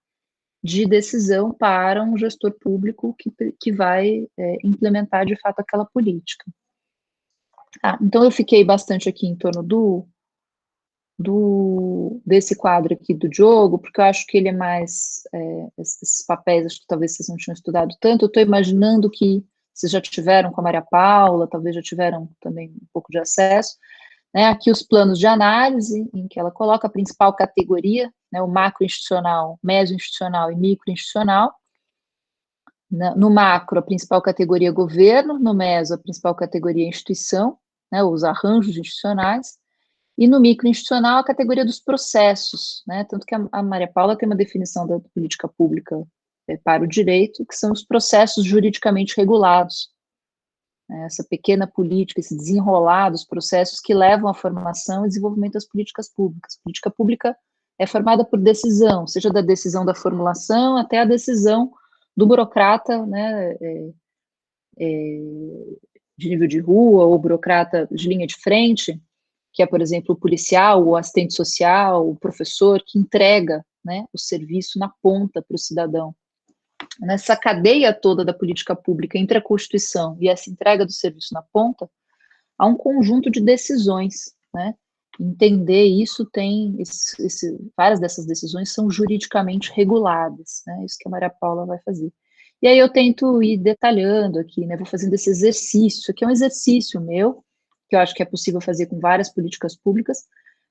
[SPEAKER 2] de decisão para um gestor público que vai implementar de fato aquela política. Então eu fiquei bastante aqui em torno desse quadro aqui do Diogo, porque eu acho que ele é mais, esses papéis, acho que talvez vocês não tinham estudado tanto, eu estou imaginando que vocês já tiveram com a Maria Paula, talvez já tiveram também um pouco de acesso, né? Aqui os planos de análise, em que ela coloca a principal categoria, né, o macro-institucional, meso-institucional e micro-institucional. No macro, a principal categoria é governo, no meso, a principal categoria é instituição, né, os arranjos institucionais, e no micro-institucional, a categoria dos processos, né, tanto que a Maria Paula tem uma definição da política pública para o direito, que são os processos juridicamente regulados, essa pequena política, esse desenrolar dos processos que levam à formação e desenvolvimento das políticas públicas. Política pública é formada por decisão, seja da decisão da formulação até a decisão do burocrata, né, de nível de rua, ou burocrata de linha de frente, que é, por exemplo, o policial, o assistente social, o professor, que entrega, né, o serviço na ponta para o cidadão. Nessa cadeia toda da política pública entre a Constituição e essa entrega do serviço na ponta, há um conjunto de decisões, né? Entender isso tem, várias dessas decisões são juridicamente reguladas, né? Isso que a Maria Paula vai fazer. E aí eu tento ir detalhando aqui, né? Vou fazendo esse exercício, que é um exercício meu, que eu acho que é possível fazer com várias políticas públicas,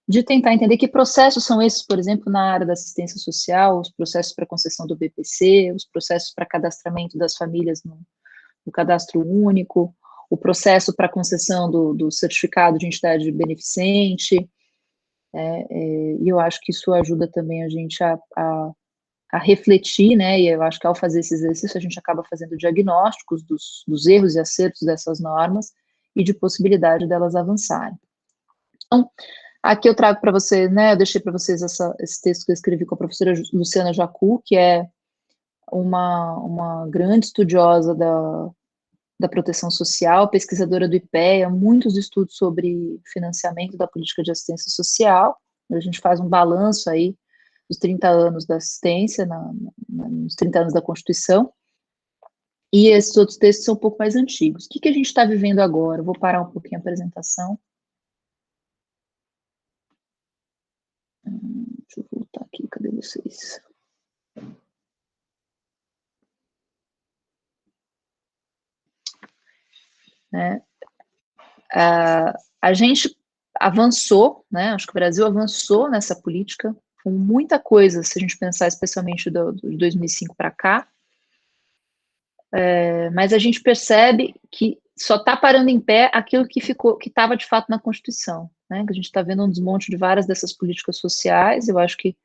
[SPEAKER 2] de tentar entender que processos são esses, por exemplo, na área da assistência social, os processos para concessão do BPC, os processos para cadastramento das famílias no cadastro único, o processo para concessão do certificado de entidade beneficente, e eu acho que isso ajuda também a gente a refletir, né, e eu acho que ao fazer esse exercício a gente acaba fazendo diagnósticos dos erros e acertos dessas normas e de possibilidade delas avançarem. Então, aqui eu trago para vocês, né, eu deixei para vocês esse texto que eu escrevi com a professora Luciana Jacu, que é uma grande estudiosa da proteção social, pesquisadora do IPEA, muitos estudos sobre financiamento da política de assistência social. A gente faz um balanço aí dos 30 anos da assistência, nos 30 anos da Constituição, e esses outros textos são um pouco mais antigos. O que a gente está vivendo agora? Eu vou parar um pouquinho a apresentação. Deixa eu voltar aqui, cadê vocês? A gente avançou, né? Acho que o Brasil avançou nessa política com muita coisa, se a gente pensar especialmente de 2005 para cá, mas a gente percebe que só está parando em pé aquilo que estava de fato na Constituição, né? Que a gente está vendo um desmonte de várias dessas políticas sociais. Eu acho que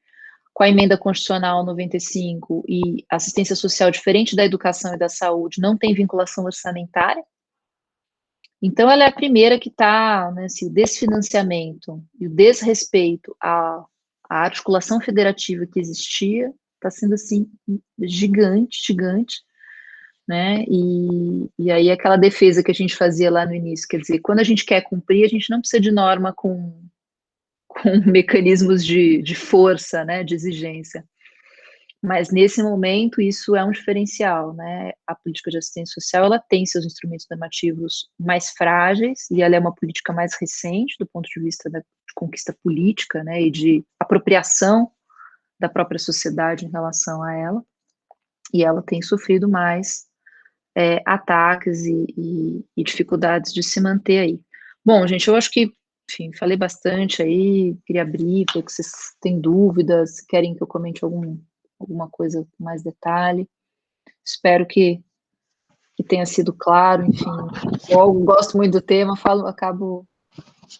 [SPEAKER 2] com a emenda constitucional 95 e assistência social diferente da educação e da saúde, não tem vinculação orçamentária. Então, ela é a primeira que está, né, assim, o desfinanciamento e o desrespeito à articulação federativa que existia, está sendo, assim, gigante, gigante, né, e aí aquela defesa que a gente fazia lá no início, quer dizer, quando a gente quer cumprir, a gente não precisa de norma com mecanismos de força, né, de exigência. Mas, nesse momento, isso é um diferencial, né? A política de assistência social, ela tem seus instrumentos normativos mais frágeis, e ela é uma política mais recente, do ponto de vista da conquista política, né, e de apropriação da própria sociedade em relação a ela. e ela tem sofrido mais ataques e dificuldades de se manter aí. Bom, gente, eu acho que, enfim, falei bastante aí, queria abrir, para que vocês têm dúvidas, querem que eu comente alguma coisa com mais detalhe. Espero que tenha sido claro, enfim. Eu gosto muito do tema, acabo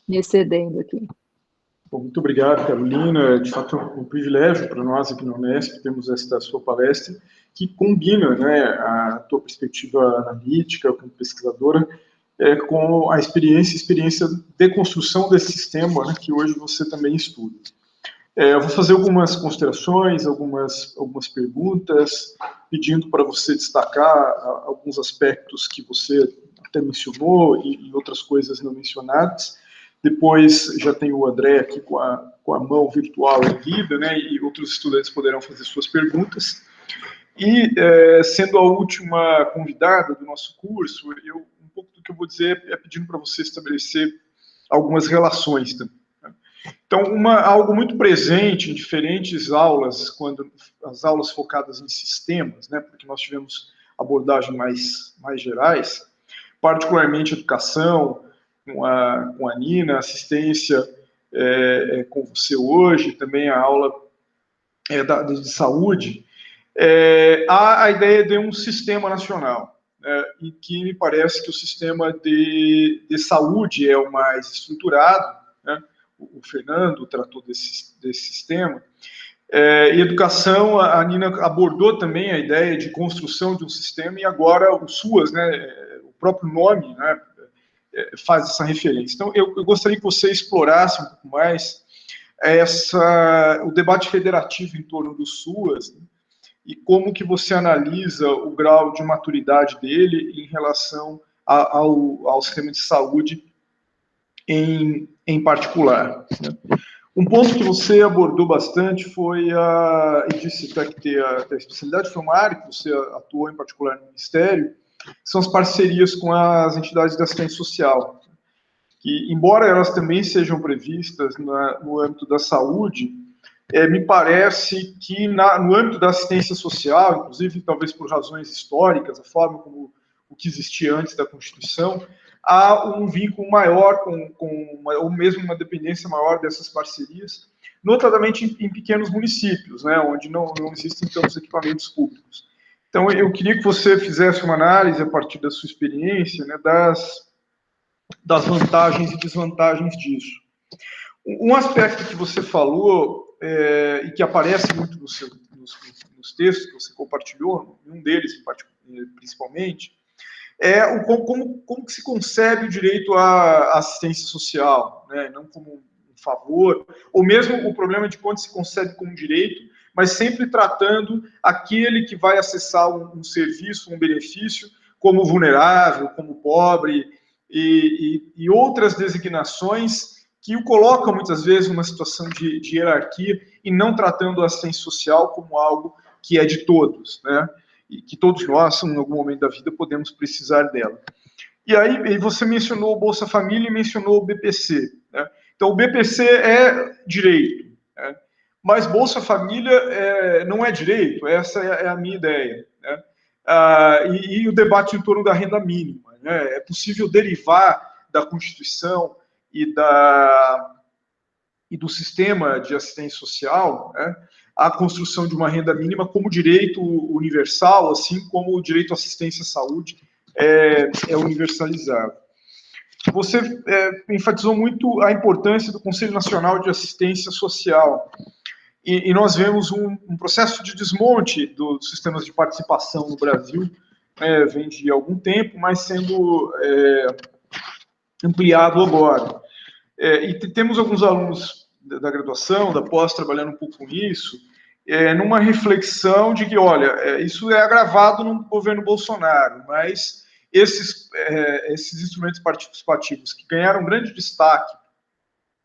[SPEAKER 2] me excedendo aqui.
[SPEAKER 1] Bom, muito obrigado, Carolina. De fato, é um privilégio para nós aqui no Unesp, temos esta sua palestra, que combina, né, a tua perspectiva analítica como pesquisadora com a experiência de construção desse sistema, né, que hoje você também estuda. Eu vou fazer algumas considerações, algumas perguntas, pedindo para você destacar alguns aspectos que você até mencionou e outras coisas não mencionadas. Depois já tem o André aqui com a mão virtual erguida, né, e outros estudantes poderão fazer suas perguntas. E, sendo a última convidada do nosso curso, um pouco do que eu vou dizer é pedindo para você estabelecer algumas relações também. Então, algo muito presente em diferentes aulas, quando as aulas focadas em sistemas, né, porque nós tivemos abordagens mais gerais, particularmente educação, com a Nina, assistência com você hoje, também a aula de saúde, há a ideia de um sistema nacional, e que me parece que o sistema de saúde é o mais estruturado, né? O Fernando tratou desse sistema, e educação, a Nina abordou também a ideia de construção de um sistema, e agora o SUAS, né, o próprio nome, né, faz essa referência. Então, eu gostaria que você explorasse um pouco mais o debate federativo em torno do SUAS, né, e como que você analisa o grau de maturidade dele em relação ao sistema de saúde em particular. Né? Um ponto que você abordou bastante foi e disse que a especialidade foi uma área que você atuou em particular no Ministério, são as parcerias com as entidades de assistência social, que, embora elas também sejam previstas no âmbito da saúde, me parece que no âmbito da assistência social, inclusive talvez por razões históricas, a forma como o que existia antes da Constituição, há um vínculo maior ou mesmo uma dependência maior dessas parcerias, notadamente em pequenos municípios, né, onde não existem tantos equipamentos públicos. Então, eu queria que você fizesse uma análise, a partir da sua experiência, né, das vantagens e desvantagens disso. Um aspecto que você falou, e que aparece muito nos textos que você compartilhou, um deles principalmente, como que se concebe o direito à assistência social, né? Não como um favor, ou mesmo o problema de quando se concebe como direito, mas sempre tratando aquele que vai acessar um serviço, um benefício, como vulnerável, como pobre, e outras designações que o colocam muitas vezes numa situação de hierarquia e não tratando a assistência social como algo que é de todos, né? E que todos nós, em algum momento da vida, podemos precisar dela. E aí você mencionou o Bolsa Família e mencionou o BPC, né? Então, o BPC é direito, né? Mas Bolsa Família não é direito, essa é a minha ideia, né? E o debate em torno da renda mínima, né? É possível derivar da Constituição e do sistema de assistência social, né, a construção de uma renda mínima como direito universal, assim como o direito à assistência à saúde é universalizado. Você enfatizou muito a importância do Conselho Nacional de Assistência Social, e nós vemos um processo de desmonte dos sistemas de participação no Brasil, vem de algum tempo, mas sendo ampliado agora. E temos alguns alunos da graduação, da pós, trabalhando um pouco com isso, numa reflexão de que, olha, isso é agravado no governo Bolsonaro, mas esses instrumentos participativos que ganharam grande destaque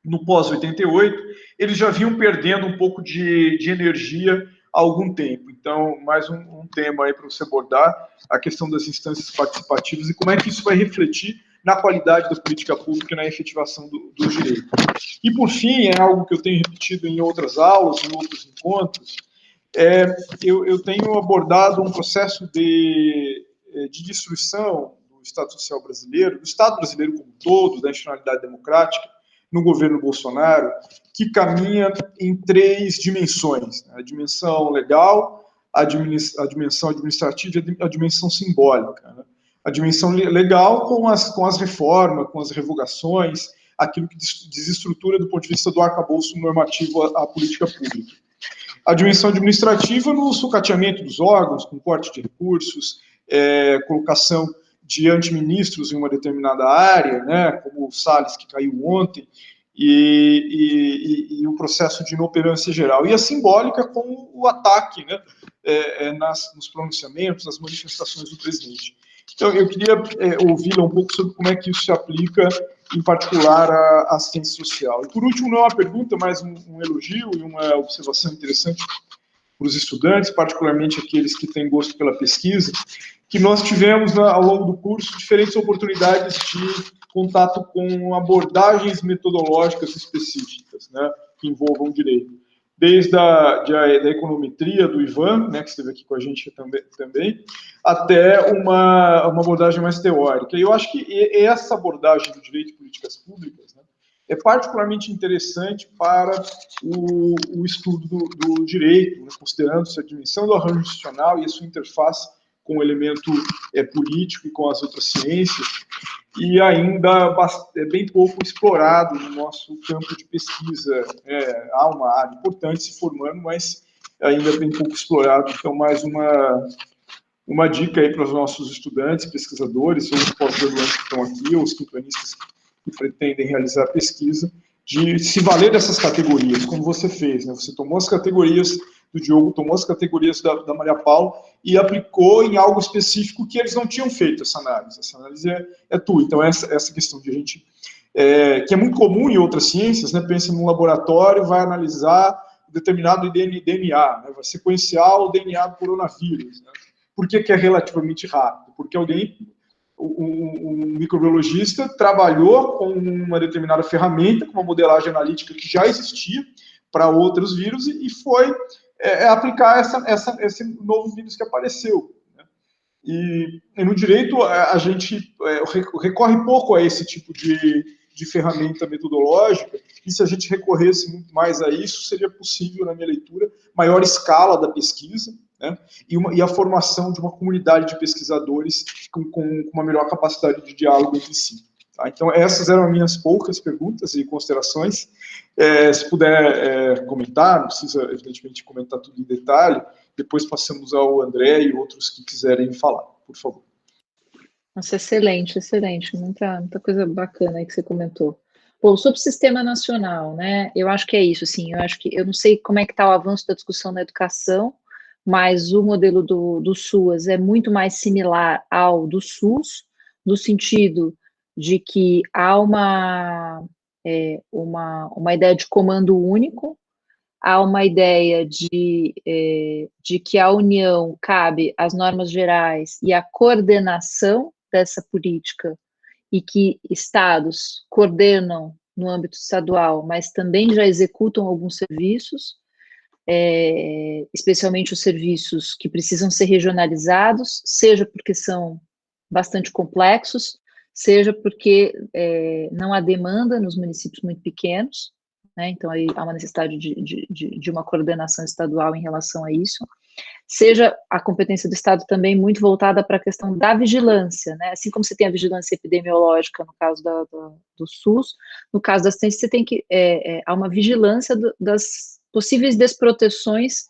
[SPEAKER 1] no pós-88, eles já vinham perdendo um pouco de energia há algum tempo. Então, mais um tema aí para você abordar, a questão das instâncias participativas e como é que isso vai refletir na qualidade da política pública e na efetivação do direito. E, por fim, é algo que eu tenho repetido em outras aulas, em outros encontros, eu tenho abordado um processo de destruição do Estado Social brasileiro, do Estado brasileiro como um todo, da institucionalidade democrática, no governo Bolsonaro, que caminha em 3 dimensões, né? A dimensão legal, a dimensão administrativa e a dimensão simbólica, né? A dimensão legal com as reformas, com as revogações, aquilo que desestrutura do ponto de vista do arcabouço normativo a política pública. A dimensão administrativa no sucateamento dos órgãos, com corte de recursos, colocação de antiministros em uma determinada área, né, como o Salles, que caiu ontem, e o processo de inoperância geral. E a simbólica com o ataque, né, nos pronunciamentos, nas manifestações do presidente. Então, eu queria ouvi-la um pouco sobre como é que isso se aplica, em particular, à ciência social. E, por último, não é uma pergunta, mas um elogio e uma observação interessante para os estudantes, particularmente aqueles que têm gosto pela pesquisa, que nós tivemos, ao longo do curso, diferentes oportunidades de contato com abordagens metodológicas específicas, né, que envolvam o direito. Desde da econometria do Ivan, né, que esteve aqui com a gente também, até uma abordagem mais teórica. E eu acho que essa abordagem do direito e políticas públicas, né, é particularmente interessante para o estudo do direito, né, considerando-se a dimensão do arranjo institucional e a sua interface com o elemento político e com as outras ciências, e ainda é bem pouco explorado no nosso campo de pesquisa. Há uma área importante se formando, mas ainda é bem pouco explorado. Então, mais uma dica aí para os nossos estudantes, pesquisadores, ou os pós-graduantes que estão aqui, ou os quintonistas que pretendem realizar pesquisa, de se valer dessas categorias, como você fez, né? Você tomou as categorias do Diogo, tomou as categorias da Maria Paula e aplicou em algo específico que eles não tinham feito essa análise. Essa análise é tua. Então, essa questão de a gente, que é muito comum em outras ciências, né? Pensa num laboratório, vai analisar determinado DNA, né? Vai sequenciar o DNA do coronavírus, né? Por que é relativamente rápido? Porque um microbiologista trabalhou com uma determinada ferramenta, com uma modelagem analítica que já existia para outros vírus e foi aplicar esse novo vírus que apareceu. Né? E no direito, a gente recorre pouco a esse tipo de ferramenta metodológica, e se a gente recorresse muito mais a isso, seria possível, na minha leitura, maior escala da pesquisa, né? E a formação de uma comunidade de pesquisadores com uma melhor capacidade de diálogo entre si. Tá? Então, essas eram as minhas poucas perguntas e considerações. Se puder comentar, não precisa, evidentemente, comentar tudo em detalhe, depois passamos ao André e outros que quiserem falar, por favor.
[SPEAKER 2] Nossa, excelente, excelente, muita coisa bacana aí que você comentou. Bom, sobre o sistema nacional, né, eu acho que é isso, assim, eu não sei como é que está o avanço da discussão na educação, mas o modelo do SUAS é muito mais similar ao do SUS, no sentido de que há uma ideia de comando único, há uma ideia de que a União cabe às normas gerais e à coordenação dessa política, e que estados coordenam no âmbito estadual, mas também já executam alguns serviços, especialmente os serviços que precisam ser regionalizados, seja porque são bastante complexos, seja porque não há demanda nos municípios muito pequenos, né? Então aí há uma necessidade de uma coordenação estadual em relação a isso, seja a competência do Estado também muito voltada para a questão da vigilância, né? Assim como você tem a vigilância epidemiológica no caso do SUS, no caso da assistência você tem que há uma vigilância das possíveis desproteções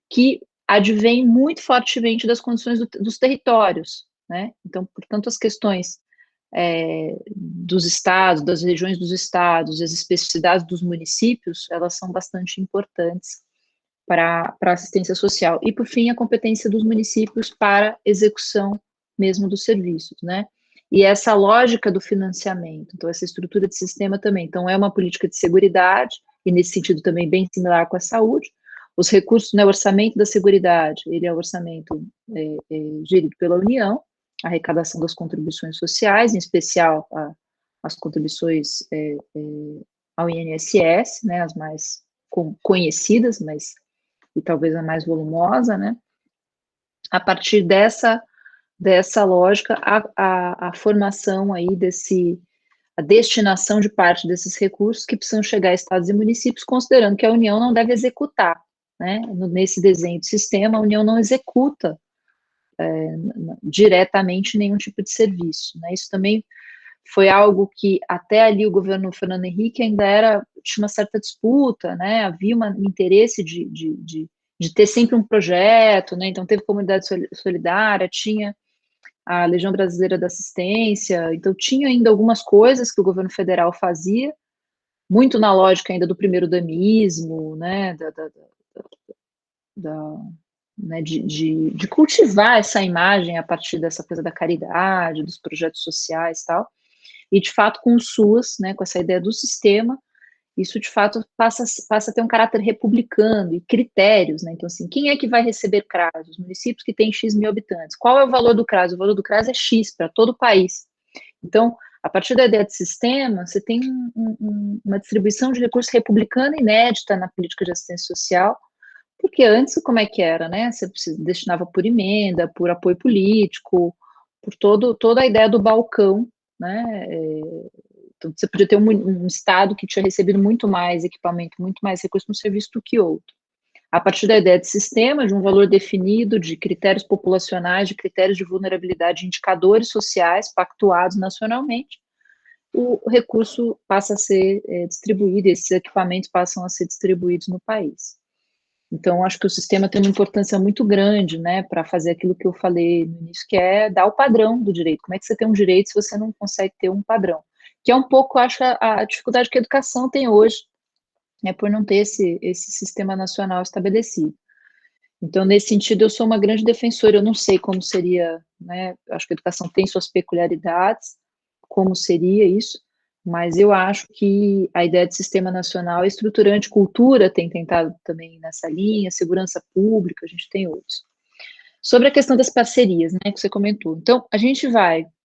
[SPEAKER 2] que advêm muito fortemente das condições dos territórios, né? Então, portanto, as questões dos estados, das regiões dos estados, as especificidades dos municípios, elas são bastante importantes para a assistência social. E, por fim, a competência dos municípios para execução mesmo dos serviços, né? E essa lógica do financiamento, então essa estrutura de sistema também, então é uma política de seguridade, e nesse sentido também bem similar com a saúde. Os recursos, né, o orçamento da seguridade, ele é o orçamento gerido pela União, a arrecadação das contribuições sociais, em especial as contribuições ao INSS, né, as mais conhecidas, mas e talvez a mais volumosa, né? A partir dessa lógica, a formação aí a destinação de parte desses recursos que precisam chegar a estados e municípios, considerando que a União não deve executar, né? Nesse desenho de sistema, a União não executa diretamente nenhum tipo de serviço, né? Isso também foi algo que até ali o governo Fernando Henrique ainda tinha uma certa disputa, né? Havia um interesse de ter sempre um projeto, né? Então teve comunidade solidária, tinha a Legião Brasileira da Assistência, então tinha ainda algumas coisas que o governo federal fazia, muito na lógica ainda do primeiro damismo, né? Né, de cultivar essa imagem a partir dessa coisa da caridade, dos projetos sociais e tal, e de fato com o SUAS, né, com essa ideia do sistema, isso de fato passa a ter um caráter republicano e critérios, né, então assim, quem é que vai receber CRAS? Os municípios que têm X mil habitantes. Qual é o valor do CRAS? O valor do CRAS é X para todo o país. Então, a partir da ideia de sistema, você tem uma distribuição de recursos republicana inédita na política de assistência social, porque antes, como é que era, né? Você destinava por emenda, por apoio político, por toda a ideia do balcão, né? Então, você podia ter um Estado que tinha recebido muito mais equipamento, muito mais recursos no serviço do que outro. A partir da ideia de sistema, de um valor definido, de critérios populacionais, de critérios de vulnerabilidade, de indicadores sociais pactuados nacionalmente, o recurso passa a ser distribuído, esses equipamentos passam a ser distribuídos no país. Então, acho que o sistema tem uma importância muito grande, né, para fazer aquilo que eu falei no início, que é dar o padrão do direito. Como é que você tem um direito se você não consegue ter um padrão? Que é um pouco, acho, a dificuldade que a educação tem hoje, né, por não ter esse sistema nacional estabelecido. Então, nesse sentido, eu sou uma grande defensora. Eu não sei como seria, né, acho que a educação tem suas peculiaridades, como seria isso, mas eu acho que a ideia de sistema nacional é estruturante. Cultura tem tentado também nessa linha, segurança pública, a gente tem outros. Sobre a questão das parcerias, né, que você comentou. Então, a gente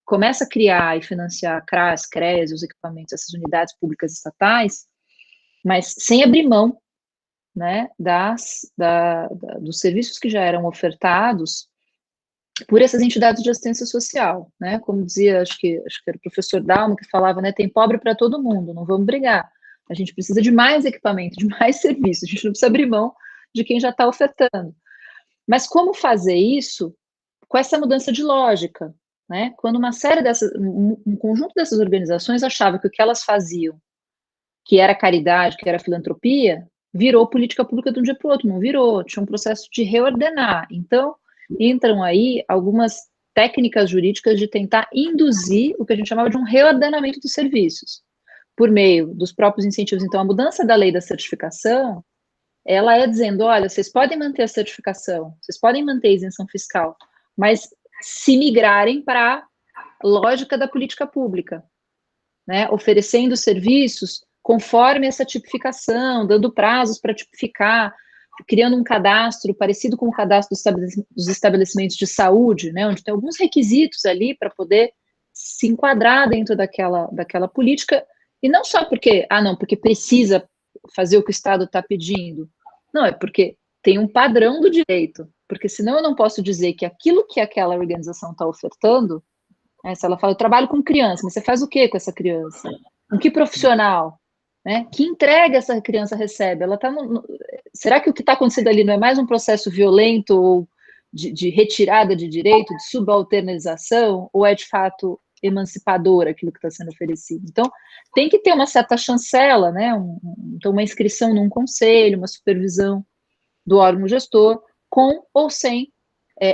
[SPEAKER 2] começa a criar e financiar CRAS, CRES, os equipamentos, essas unidades públicas estatais, mas sem abrir mão, né, dos serviços que já eram ofertados por essas entidades de assistência social, né, como dizia, acho que era o professor Dalma que falava, né, tem pobre para todo mundo, não vamos brigar, a gente precisa de mais equipamento, de mais serviços, a gente não precisa abrir mão de quem já está ofertando. Mas como fazer isso com essa mudança de lógica, né, quando um conjunto dessas organizações achava que o que elas faziam, que era caridade, que era filantropia, virou política pública de um dia para o outro, não virou, tinha um processo de reordenar. Então, entram aí algumas técnicas jurídicas de tentar induzir o que a gente chamava de um reordenamento dos serviços, por meio dos próprios incentivos. Então, a mudança da lei da certificação, ela é dizendo, olha, vocês podem manter a certificação, vocês podem manter a isenção fiscal, mas se migrarem para a lógica da política pública, né, oferecendo serviços conforme essa tipificação, dando prazos para tipificar, criando um cadastro parecido com o cadastro dos estabelecimentos de saúde, né, onde tem alguns requisitos ali para poder se enquadrar dentro daquela política, e não só porque precisa fazer o que o Estado está pedindo, não, é porque tem um padrão do direito, porque senão eu não posso dizer que aquilo que aquela organização está ofertando, né, se ela fala, eu trabalho com criança, mas você faz o que com essa criança? Com que profissional? Né? Que entrega essa criança recebe? Ela tá será que o que está acontecendo ali não é mais um processo violento ou de retirada de direito, de subalternização, ou é de fato emancipador aquilo que está sendo oferecido? Então, tem que ter uma certa chancela, né? Então, uma inscrição num conselho, uma supervisão do órgão gestor, com ou sem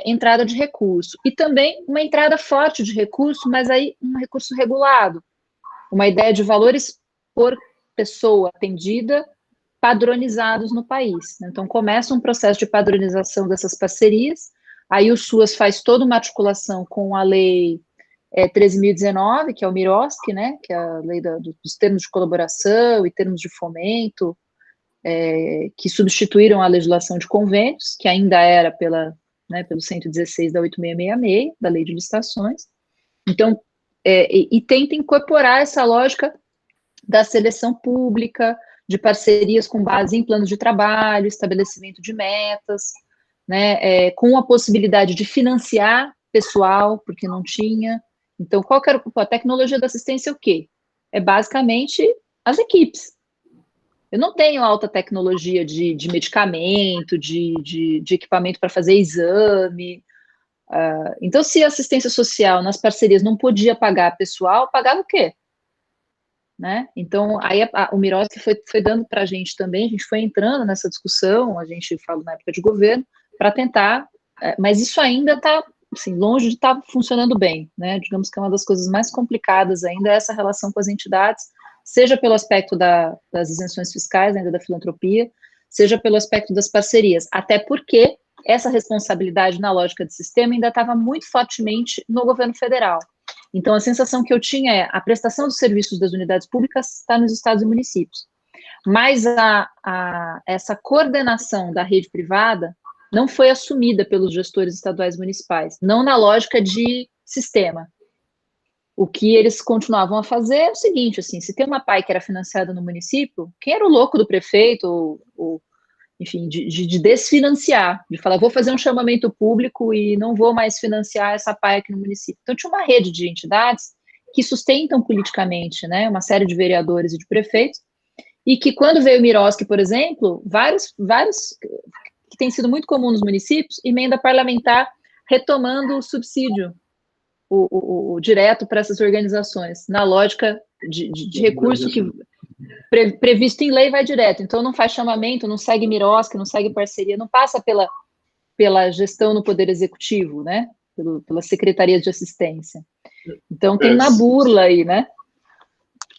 [SPEAKER 2] entrada de recurso. E também uma entrada forte de recurso, mas aí um recurso regulado. Uma ideia de valores por pessoa atendida, padronizados no país. Então, começa um processo de padronização dessas parcerias, aí o SUAS faz toda uma articulação com a lei 13.019, que é o MIROSC, né, que é a lei dos termos de colaboração e termos de fomento, que substituíram a legislação de convênios, que ainda era pelo 116 da 8666, da lei de licitações. Então, e tenta incorporar essa lógica da seleção pública, de parcerias com base em planos de trabalho, estabelecimento de metas, né, com a possibilidade de financiar pessoal, porque não tinha. Então, qual que era a tecnologia da assistência? É o quê? É basicamente as equipes. Eu não tenho alta tecnologia de medicamento, de equipamento para fazer exame. Então, se a assistência social nas parcerias não podia pagar pessoal, pagava o quê? Né? Então, aí o Miroski foi dando para a gente também, a gente foi entrando nessa discussão, a gente fala na época de governo, para tentar, mas isso ainda está assim, longe de estar funcionando bem, né? Digamos que é uma das coisas mais complicadas ainda, essa relação com as entidades, seja pelo aspecto das isenções fiscais, ainda da filantropia, seja pelo aspecto das parcerias, até porque essa responsabilidade na lógica de sistema ainda estava muito fortemente no governo federal. Então, a sensação que eu tinha é a prestação dos serviços das unidades públicas está nos estados e municípios, mas essa coordenação da rede privada não foi assumida pelos gestores estaduais e municipais, não na lógica de sistema. O que eles continuavam a fazer é o seguinte, assim, se tem uma PAI que era financiada no município, quem era o louco do prefeito, enfim, de desfinanciar, de falar, vou fazer um chamamento público e não vou mais financiar essa PAI aqui no município. Então, tinha uma rede de entidades que sustentam politicamente, né, uma série de vereadores e de prefeitos, e que quando veio o Miroski, por exemplo, vários que tem sido muito comum nos municípios, emenda parlamentar retomando o subsídio, o direto para essas organizações, na lógica de recurso que previsto em lei vai direto, então não faz chamamento, não segue Miroski, não segue parceria, não passa pela gestão no Poder Executivo, né, pela Secretaria de Assistência. Então tem uma burla aí, né?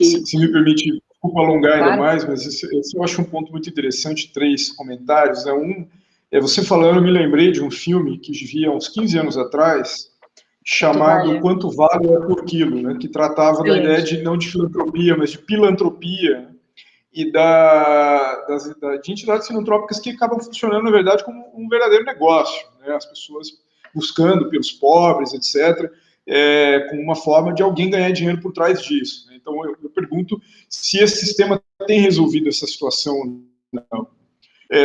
[SPEAKER 1] Se me permite, desculpa alongar ainda
[SPEAKER 2] Claro.
[SPEAKER 1] mais, mas esse eu acho um ponto muito interessante, 3 comentários, né? Você falando, eu me lembrei de um filme que devia uns 15 anos atrás, chamado Quanto Vale por Quilo, né, que tratava da ideia não de filantropia, mas de pilantropia, e de entidades filantrópicas que acabam funcionando, na verdade, como um verdadeiro negócio, né, as pessoas buscando pelos pobres, etc., com uma forma de alguém ganhar dinheiro por trás disso. Né? Então, eu pergunto se esse sistema tem resolvido essa situação ou não.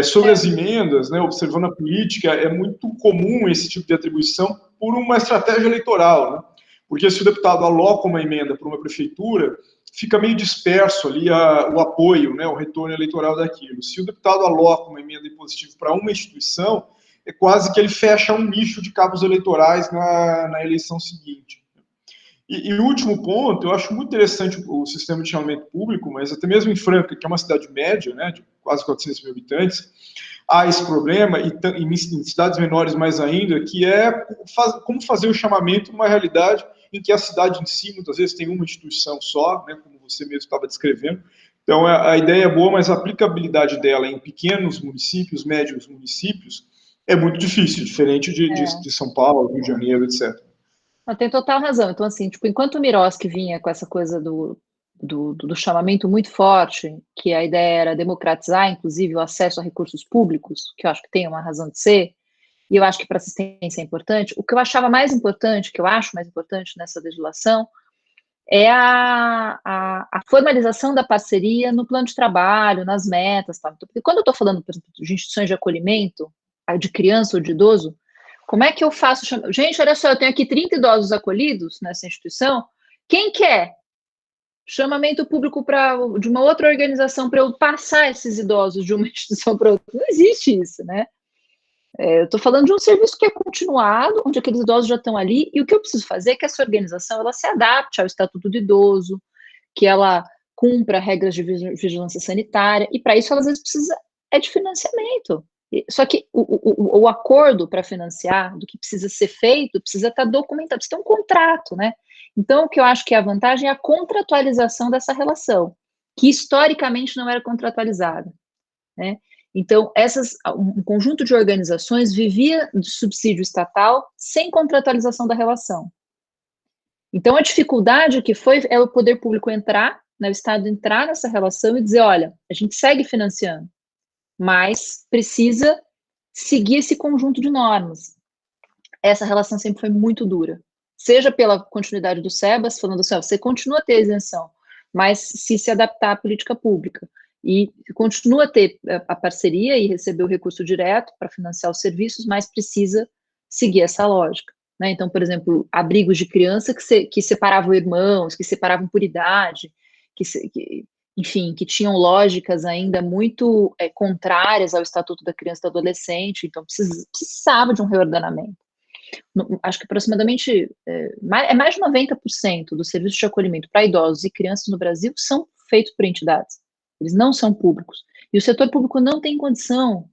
[SPEAKER 1] Sobre as emendas, né, observando a política, é muito comum esse tipo de atribuição por uma estratégia eleitoral, né? Porque se o deputado aloca uma emenda para uma prefeitura, fica meio disperso ali o apoio, né, o retorno eleitoral daquilo. Se o deputado aloca uma emenda impositiva para uma instituição, é quase que ele fecha um nicho de cabos eleitorais na eleição seguinte. E o último ponto, eu acho muito interessante o sistema de chamamento público, mas até mesmo em Franca, que é uma cidade média, né, de quase 400 mil habitantes, há esse problema, e em cidades menores mais ainda, que é como fazer o chamamento numa realidade em que a cidade em si, muitas vezes, tem uma instituição só, né, como você mesmo estava descrevendo. Então, a ideia é boa, mas a aplicabilidade dela em pequenos municípios, médios municípios, é muito difícil, diferente de São Paulo, Rio de Janeiro, etc.
[SPEAKER 2] Tem total razão. Então, assim, tipo, enquanto o Miroski vinha com essa coisa do chamamento muito forte, que a ideia era democratizar, inclusive, o acesso a recursos públicos, que eu acho que tem uma razão de ser, e eu acho que para assistência é importante, o que eu achava mais importante, que eu acho mais importante nessa legislação, é a formalização da parceria no plano de trabalho, nas metas, tá? Porque quando eu estou falando, por exemplo, de instituições de acolhimento, de criança ou de idoso, como é que eu faço? Gente, olha só, eu tenho aqui 30 idosos acolhidos nessa instituição. Quem quer? Chamamento público de uma outra organização para eu passar esses idosos de uma instituição para outra. Não existe isso, né? Eu estou falando de um serviço que é continuado, onde aqueles idosos já estão ali, e o que eu preciso fazer é que essa organização ela se adapte ao Estatuto do Idoso, que ela cumpra regras de vigilância sanitária, e para isso ela às vezes precisa de financiamento. Só que o acordo para financiar do que precisa ser feito precisa estar documentado, precisa ter um contrato, né? Então, o que eu acho que é a vantagem é a contratualização dessa relação, que historicamente não era contratualizada, né? Então, um conjunto de organizações vivia de subsídio estatal sem contratualização da relação. Então, a dificuldade que foi é o poder público entrar, né, o Estado entrar nessa relação e dizer, olha, a gente segue financiando, mas precisa seguir esse conjunto de normas. Essa relação sempre foi muito dura, seja pela continuidade do SEBAS, falando assim, ó, você continua a ter isenção, mas se adaptar à política pública. e continua a ter a parceria e receber o recurso direto para financiar os serviços, mas precisa seguir essa lógica, né? Então, por exemplo, abrigos de criança que separavam irmãos, que separavam por idade, enfim, que tinham lógicas ainda muito contrárias ao Estatuto da Criança e do Adolescente, então precisava de um reordenamento. Acho que aproximadamente mais de 90% dos serviços de acolhimento para idosos e crianças no Brasil são feitos por entidades. Eles não são públicos. E o setor público não tem condição.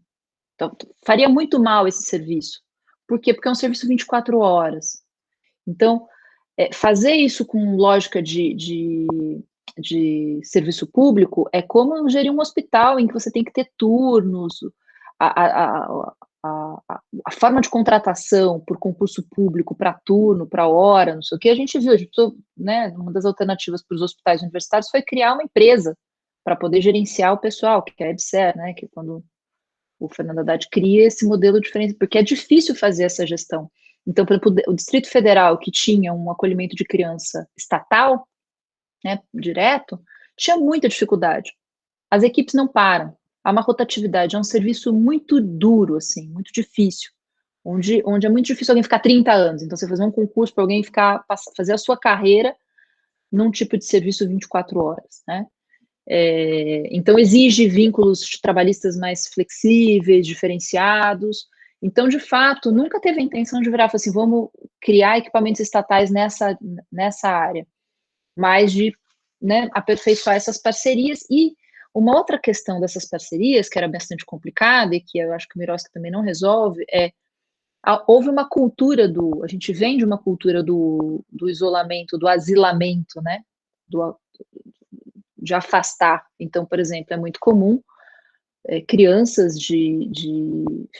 [SPEAKER 2] Então, faria muito mal esse serviço. Por quê? Porque é um serviço 24 horas. Então, fazer isso com lógica de serviço público é como gerir um hospital em que você tem que ter turnos, a forma de contratação por concurso público, para turno, para hora, não sei o que, a gente viu, né, uma das alternativas para os hospitais universitários foi criar uma empresa para poder gerenciar o pessoal, que é a EBSER, né, que quando o Fernando Haddad cria esse modelo diferente, porque é difícil fazer essa gestão. Então, por exemplo, o Distrito Federal, que tinha um acolhimento de criança estatal, né, direto, tinha muita dificuldade. As equipes não param. Há uma rotatividade, é um serviço muito duro, assim, muito difícil, onde é muito difícil alguém ficar 30 anos. Então, você fazer um concurso para alguém fazer a sua carreira num tipo de serviço 24 horas, né? Então, exige vínculos trabalhistas mais flexíveis, diferenciados. Então, de fato, nunca teve a intenção de virar e falar assim, vamos criar equipamentos estatais nessa área, mas de, né, aperfeiçoar essas parcerias. E uma outra questão dessas parcerias, que era bastante complicada e que eu acho que o Miroski também não resolve, houve uma cultura a gente vem de uma cultura do isolamento, do asilamento, né, de afastar. Então, por exemplo, é muito comum crianças de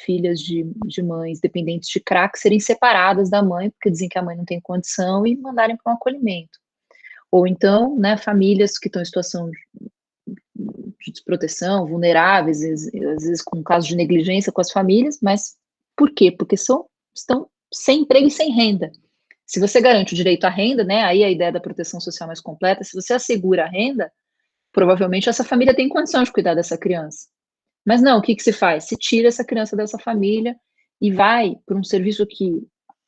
[SPEAKER 2] filhas de mães dependentes de crack serem separadas da mãe, porque dizem que a mãe não tem condição e mandarem para um acolhimento. Ou então, né, famílias que estão em situação de desproteção, vulneráveis, às vezes com casos de negligência com as famílias, mas por quê? Porque estão sem emprego e sem renda. Se você garante o direito à renda, né, aí a ideia da proteção social mais completa, se você assegura a renda, provavelmente essa família tem condição de cuidar dessa criança. Mas não, o que se faz? Se tira essa criança dessa família e vai para um serviço que,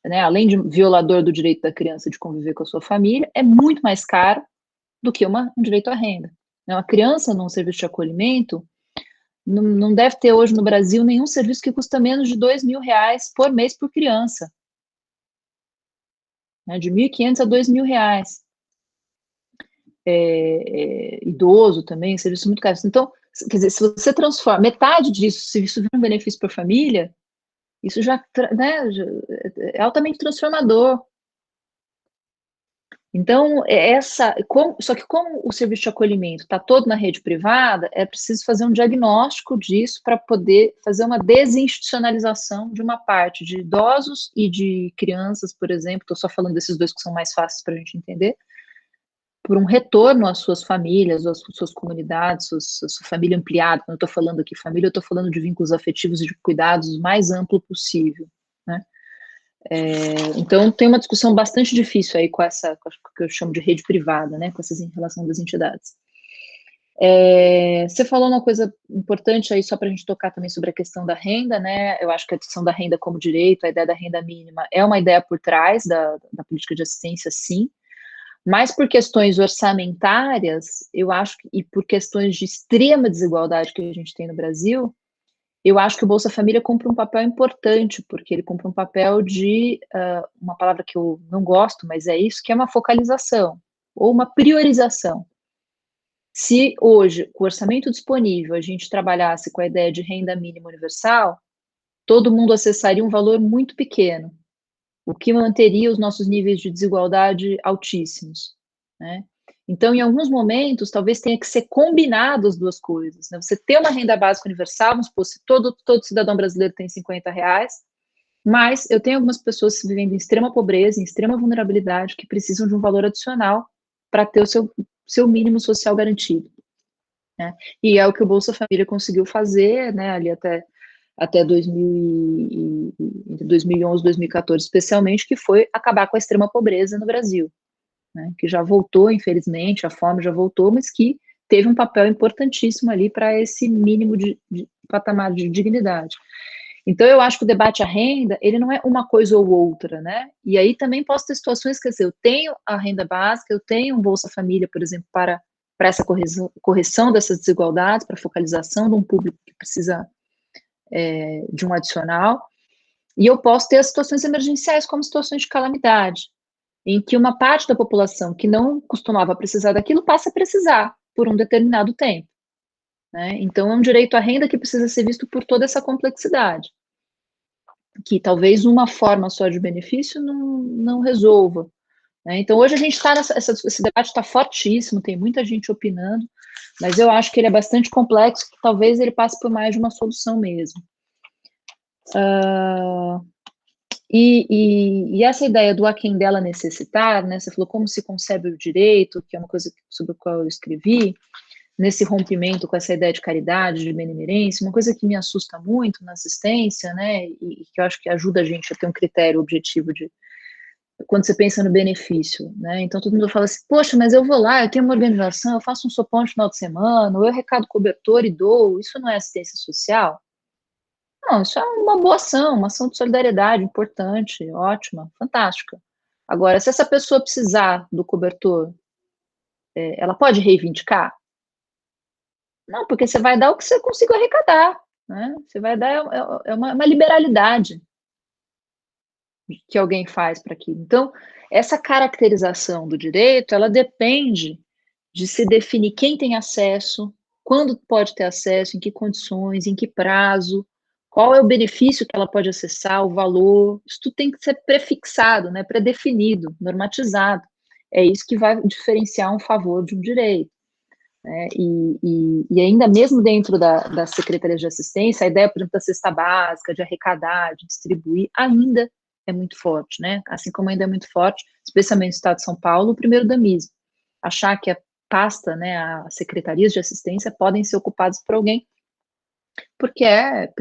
[SPEAKER 2] né, além de violador do direito da criança de conviver com a sua família, é muito mais caro do que um direito à renda. Uma criança num serviço de acolhimento não deve ter hoje no Brasil nenhum serviço que custa menos de R$2.000 por mês por criança. Né, de R$1.500 a R$2.000. Idoso também, serviço muito caro. Então, quer dizer, se você transforma metade disso, se isso vira um benefício para a família, isso já, né, é altamente transformador. Então, só que como o serviço de acolhimento está todo na rede privada, é preciso fazer um diagnóstico disso para poder fazer uma desinstitucionalização de uma parte de idosos e de crianças, por exemplo, estou só falando desses dois que são mais fáceis para a gente entender, por um retorno às suas famílias, às suas comunidades, à sua família ampliada. Quando eu estou falando aqui família, eu estou falando de vínculos afetivos e de cuidados o mais amplo possível, né? Então, tem uma discussão bastante difícil aí com essa, que eu chamo de rede privada, né, com essas em relação das entidades. Você falou uma coisa importante aí, só para a gente tocar também sobre a questão da renda, né, eu acho que a discussão da renda como direito, a ideia da renda mínima, é uma ideia por trás da política de assistência, sim, mas por questões orçamentárias, eu acho, e por questões de extrema desigualdade que a gente tem no Brasil, eu acho que o Bolsa Família cumpre um papel importante, porque ele cumpre um papel de, uma palavra que eu não gosto, mas é isso, que é uma focalização, ou uma priorização. Se hoje, com o orçamento disponível, a gente trabalhasse com a ideia de renda mínima universal, todo mundo acessaria um valor muito pequeno, o que manteria os nossos níveis de desigualdade altíssimos, né? Então, em alguns momentos, talvez tenha que ser combinado as duas coisas, né? Você ter uma renda básica universal, vamos supor, se todo cidadão brasileiro tem R$50, mas eu tenho algumas pessoas vivendo em extrema pobreza, em extrema vulnerabilidade, que precisam de um valor adicional para ter o seu mínimo social garantido, né? E é o que o Bolsa Família conseguiu fazer, né, ali até 2011, 2014, especialmente, que foi acabar com a extrema pobreza no Brasil, né, que já voltou, infelizmente, a fome já voltou, mas que teve um papel importantíssimo ali para esse mínimo de patamar de dignidade. Então, eu acho que o debate à renda, ele não é uma coisa ou outra, né? E aí também posso ter situações, quer dizer, eu tenho a renda básica, eu tenho um Bolsa Família, por exemplo, para essa correção dessas desigualdades, para focalização de um público que precisa de um adicional, e eu posso ter as situações emergenciais, como situações de calamidade, em que uma parte da população que não costumava precisar daquilo passa a precisar por um determinado tempo. Né? Então, é um direito à renda que precisa ser visto por toda essa complexidade, que talvez uma forma só de benefício não resolva. Né? Então, hoje a gente está esse debate está fortíssimo, tem muita gente opinando, mas eu acho que ele é bastante complexo, que talvez ele passe por mais de uma solução mesmo. E essa ideia do a quem dela necessitar, né? Você falou como se concebe o direito, que é uma coisa sobre a qual eu escrevi, nesse rompimento com essa ideia de caridade, de benemerência, uma coisa que me assusta muito na assistência, né, e que eu acho que ajuda a gente a ter um critério objetivo de quando você pensa no benefício, né, então todo mundo fala assim, poxa, mas eu vou lá, eu tenho uma organização, eu faço um sopão no final de semana, ou eu arrecado cobertor e dou, isso não é assistência social? Não, isso é uma boa ação, uma ação de solidariedade importante, ótima, fantástica. Agora, se essa pessoa precisar do cobertor, ela pode reivindicar? Não, porque você vai dar o que você conseguiu arrecadar, né? Você vai dar uma liberalidade que alguém faz para aquilo. Então, essa caracterização do direito, ela depende de se definir quem tem acesso, quando pode ter acesso, em que condições, em que prazo, qual é o benefício que ela pode acessar, o valor. Isso tudo tem que ser prefixado, né? Pré-definido, normatizado. É isso que vai diferenciar um favor de um direito. Né, e ainda mesmo dentro das secretarias de assistência, a ideia, por exemplo, da cesta básica, de arrecadar, de distribuir, ainda é muito forte, né? Assim como ainda é muito forte, especialmente no estado de São Paulo, o primeiro damismo. Achar que a pasta, né, as secretarias de assistência podem ser ocupadas por alguém porque é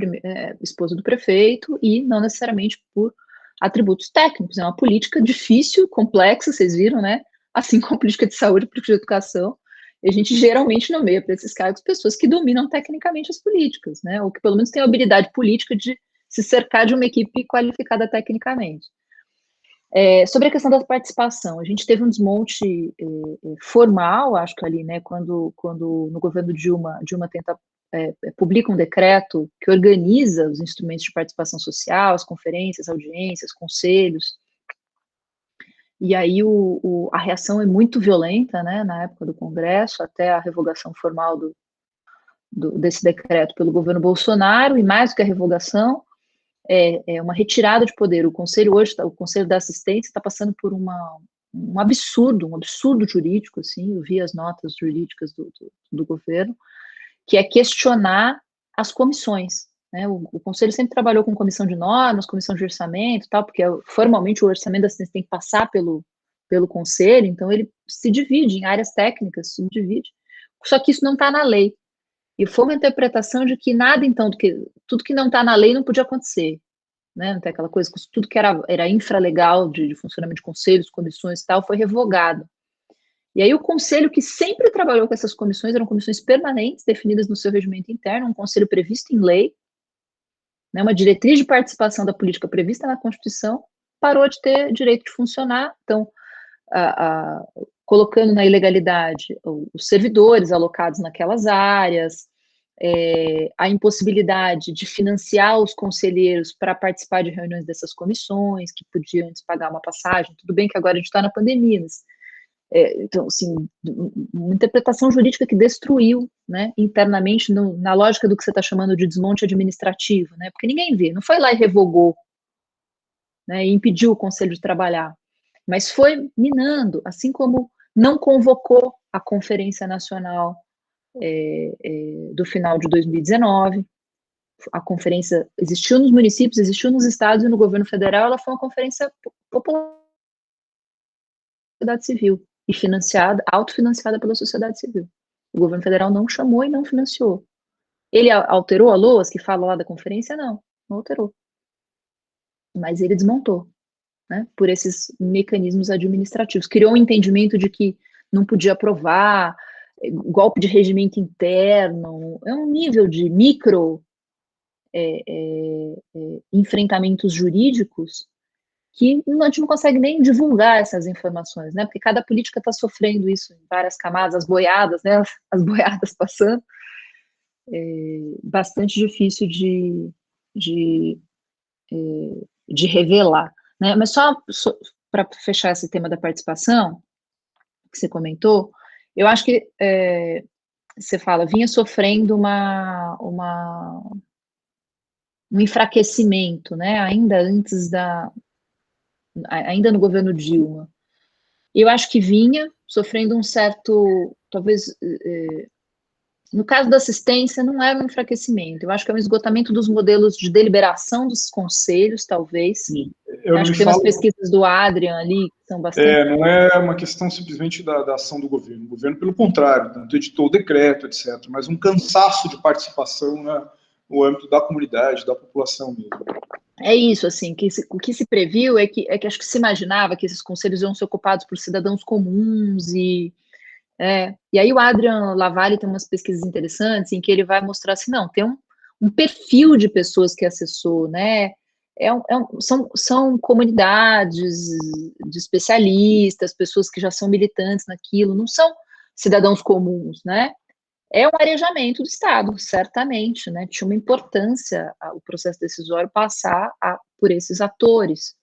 [SPEAKER 2] esposa do prefeito e não necessariamente por atributos técnicos. É uma política difícil, complexa, vocês viram, né? Assim como a política de saúde, política de educação, e a gente geralmente nomeia para esses cargos pessoas que dominam tecnicamente as políticas, né? Ou que pelo menos têm a habilidade política de se cercar de uma equipe qualificada tecnicamente. Sobre a questão da participação, a gente teve um desmonte formal, acho que ali, né, quando no governo Dilma tenta publica um decreto que organiza os instrumentos de participação social, as conferências, audiências, conselhos, e aí a reação é muito violenta, né, na época do Congresso, até a revogação formal desse decreto pelo governo Bolsonaro, e mais do que a revogação, é uma retirada de poder. O Conselho hoje, o Conselho da Assistência está passando por um absurdo jurídico, assim, eu vi as notas jurídicas do governo, que é questionar as comissões. Né? O Conselho sempre trabalhou com comissão de normas, comissão de orçamento, tal, porque formalmente o orçamento da assistência tem que passar pelo Conselho, então ele se divide em áreas técnicas, subdivide, só que isso não está na lei. E foi uma interpretação de que nada, então, tudo que não está na lei não podia acontecer. Né? Não tem aquela coisa, tudo que era infralegal de funcionamento de conselhos, comissões e tal, foi revogado. E aí o conselho que sempre trabalhou com essas comissões, eram comissões permanentes, definidas no seu regimento interno, um conselho previsto em lei, né, uma diretriz de participação da política prevista na Constituição, parou de ter direito de funcionar, então, colocando na ilegalidade os servidores alocados naquelas áreas, a impossibilidade de financiar os conselheiros para participar de reuniões dessas comissões, que podiam antes pagar uma passagem, tudo bem que agora a gente está na pandemia, mas então, assim, uma interpretação jurídica que destruiu, né, internamente, na lógica do que você está chamando de desmonte administrativo, né, porque ninguém vê, não foi lá e revogou, né, e impediu o conselho de trabalhar, mas foi minando, assim como não convocou a Conferência Nacional do final de 2019, a conferência existiu nos municípios, existiu nos estados e no governo federal, ela foi uma conferência popular da sociedade civil, e financiada, autofinanciada pela sociedade civil. O governo federal não chamou e não financiou. Ele alterou a LOAS, que fala lá da conferência? Não alterou. Mas ele desmontou, né, por esses mecanismos administrativos. Criou um entendimento de que não podia aprovar golpe de regimento interno, é um nível de micro enfrentamentos jurídicos que a gente não consegue nem divulgar essas informações, né? Porque cada política está sofrendo isso em várias camadas, as boiadas, né? As boiadas passando, bastante difícil de, de revelar, né? Mas só para fechar esse tema da participação que você comentou, eu acho que você fala, vinha sofrendo um enfraquecimento, né? Ainda no governo Dilma. Eu acho que vinha sofrendo um certo, talvez, no caso da assistência, não era um enfraquecimento, eu acho que é um esgotamento dos modelos de deliberação dos conselhos, talvez.
[SPEAKER 1] Sim. Eu não
[SPEAKER 2] Acho
[SPEAKER 1] me
[SPEAKER 2] que tem umas
[SPEAKER 1] falo,
[SPEAKER 2] pesquisas do Adrian ali, que são bastante...
[SPEAKER 1] não é uma questão simplesmente da ação do governo. O governo, pelo contrário, tanto editou o decreto, etc., mas um cansaço de participação, né, no âmbito da comunidade, da população mesmo.
[SPEAKER 2] É isso, assim, o que se previu é que acho que se imaginava que esses conselhos iam ser ocupados por cidadãos comuns e aí o Adrian Lavalle tem umas pesquisas interessantes em que ele vai mostrar assim, não, tem um perfil de pessoas que acessou, né? São comunidades de especialistas, pessoas que já são militantes naquilo, não são cidadãos comuns, né? É um arejamento do Estado, certamente, né? Tinha uma importância o processo decisório passar por esses atores.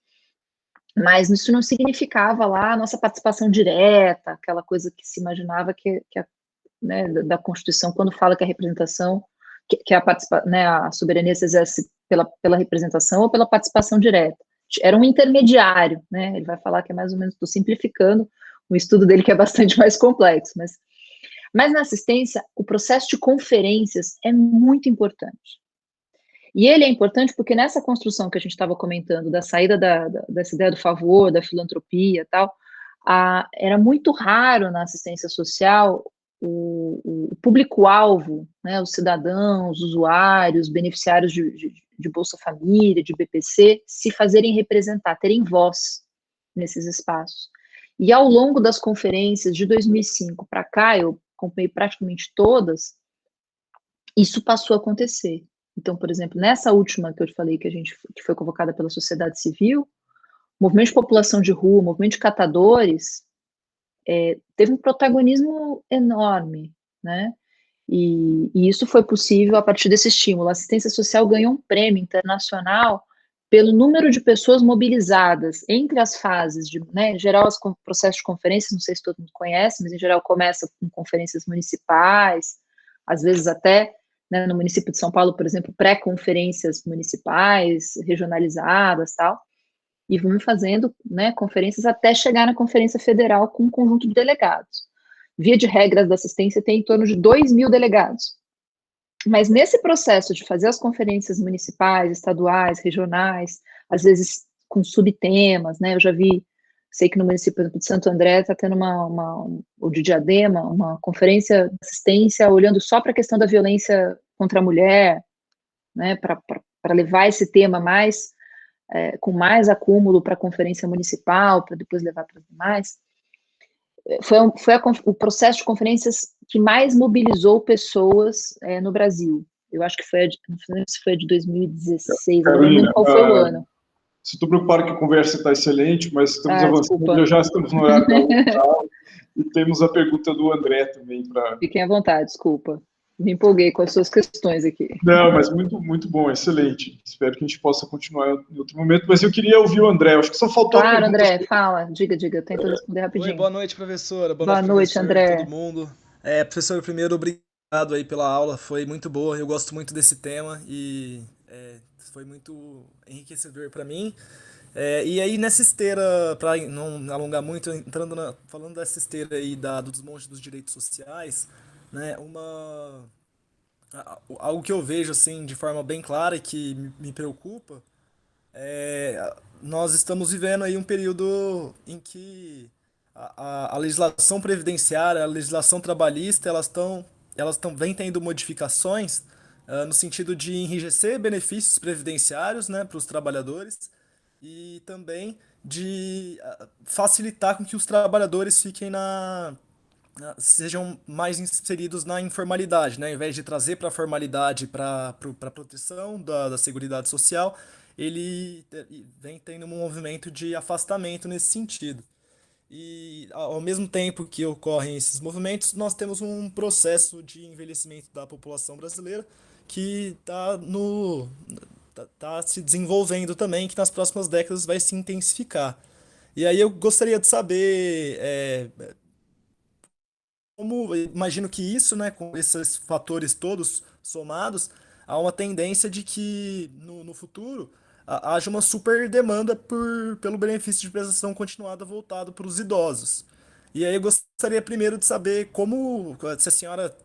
[SPEAKER 2] Mas isso não significava lá a nossa participação direta, aquela coisa que se imaginava né, da Constituição, quando fala que a representação, né, a soberania se exerce pela representação ou pela participação direta. Era um intermediário, né? Ele vai falar que é mais ou menos, estou simplificando o estudo dele, que é bastante mais complexo, mas na assistência, o processo de conferências é muito importante. E ele é importante porque nessa construção que a gente estava comentando, da saída dessa ideia do favor, da filantropia e tal, era muito raro na assistência social o público-alvo, né, os cidadãos, os usuários, beneficiários de Bolsa Família, de BPC, se fazerem representar, terem voz nesses espaços. E ao longo das conferências de 2005 para cá, eu acompanhei praticamente todas, isso passou a acontecer. Então, por exemplo, nessa última que eu te falei, que foi convocada pela sociedade civil, o movimento de população de rua, o movimento de catadores, teve um protagonismo enorme, né? E isso foi possível a partir desse estímulo. A assistência social ganhou um prêmio internacional pelo número de pessoas mobilizadas entre as fases de, né, em geral, os processos de conferências, não sei se todo mundo conhece, mas em geral começa com conferências municipais, às vezes até, né, no município de São Paulo, por exemplo, pré-conferências municipais, regionalizadas, tal, e vão fazendo, né, conferências até chegar na Conferência Federal com um conjunto de delegados. Via de regras da assistência tem em torno de 2.000 delegados. Mas nesse processo de fazer as conferências municipais, estaduais, regionais, às vezes com subtemas, né? Eu já vi, sei que no município de Santo André está tendo ou de Diadema, uma conferência de assistência olhando só para a questão da violência contra a mulher, né? Para levar esse tema com mais acúmulo para a conferência municipal, para depois levar para as demais. Foi o processo de conferências que mais mobilizou pessoas no Brasil. Eu acho que não sei se foi a de 2016, eu não lembro qual foi o ano.
[SPEAKER 1] Se estou preocupado que a conversa está excelente, mas estamos avançando,
[SPEAKER 2] desculpa.
[SPEAKER 1] já estamos no horário da outra e temos a pergunta do André também.
[SPEAKER 2] Fiquem à vontade, desculpa. Me empolguei com as suas questões aqui.
[SPEAKER 1] Não, mas muito, muito bom, excelente. Espero que a gente possa continuar em outro momento, mas eu queria ouvir o André, acho que só faltou
[SPEAKER 2] Claro, André, fala, diga, tento responder rapidinho.
[SPEAKER 3] Oi, boa noite, professora.
[SPEAKER 2] Boa noite, André.
[SPEAKER 3] Todo mundo. Professor, primeiro, obrigado aí pela aula, foi muito boa, eu gosto muito desse tema e foi muito enriquecedor para mim. E aí, nessa esteira, para não alongar muito, falando dessa esteira aí do desmonte dos direitos sociais, né, algo que eu vejo assim de forma bem clara e que me preocupa nós estamos vivendo aí um período em que a legislação previdenciária, a legislação trabalhista, elas vêm tendo modificações no sentido de enrijecer benefícios previdenciários, né, para os trabalhadores e também de facilitar com que os trabalhadores fiquem sejam mais inseridos na informalidade, né? Ao invés de trazer para a formalidade para a proteção da Seguridade Social, ele vem tendo um movimento de afastamento nesse sentido. E ao mesmo tempo que ocorrem esses movimentos, nós temos um processo de envelhecimento da população brasileira que tá se desenvolvendo também, que nas próximas décadas vai se intensificar. E aí eu gostaria de saber como, eu imagino que isso, né, com esses fatores todos somados, há uma tendência de que no futuro haja uma super demanda pelo benefício de prestação continuada voltado para os idosos. E aí eu gostaria primeiro de saber como, se a senhora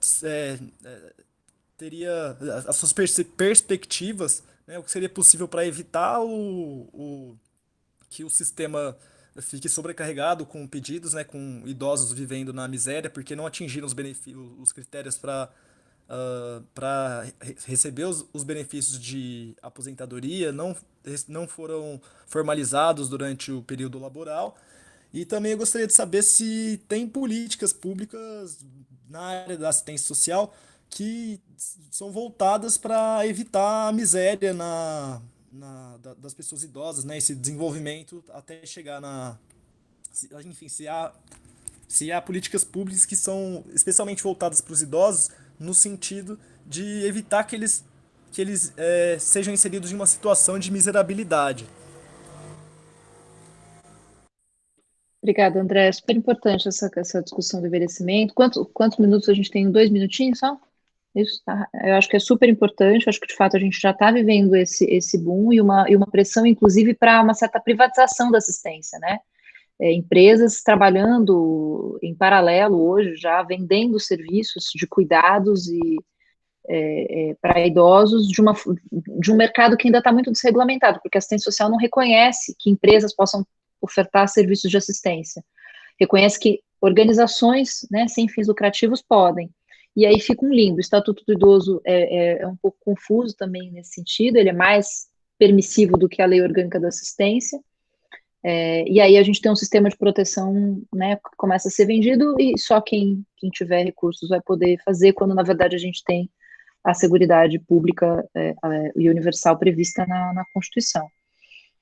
[SPEAKER 3] teria as suas perspectivas, né, o que seria possível para evitar que o sistema fique sobrecarregado com pedidos, né, com idosos vivendo na miséria, porque não atingiram os critérios para receber os benefícios de aposentadoria, não foram formalizados durante o período laboral. E também eu gostaria de saber se tem políticas públicas na área da assistência social que são voltadas para evitar a miséria das pessoas idosas, né? Esse desenvolvimento até chegar enfim, se há políticas públicas que são especialmente voltadas para os idosos no sentido de evitar que eles sejam inseridos em uma situação de miserabilidade.
[SPEAKER 2] Obrigada, André. É super importante essa discussão do envelhecimento. Quantos minutos a gente tem? 2 minutinhos só? Isso, tá. Eu acho que é super importante. Acho que, de fato, a gente já está vivendo esse boom e uma pressão, inclusive, para uma certa privatização da assistência, né? Empresas trabalhando em paralelo hoje, já vendendo serviços de cuidados para idosos de um mercado que ainda está muito desregulamentado, porque a assistência social não reconhece que empresas possam ofertar serviços de assistência. Reconhece que organizações, né, sem fins lucrativos podem. E aí fica um limbo. O Estatuto do Idoso é um pouco confuso também nesse sentido, ele é mais permissivo do que a Lei Orgânica da Assistência. E aí a gente tem um sistema de proteção, né, que começa a ser vendido e só quem tiver recursos vai poder fazer, quando na verdade a gente tem a seguridade pública e universal prevista na Constituição.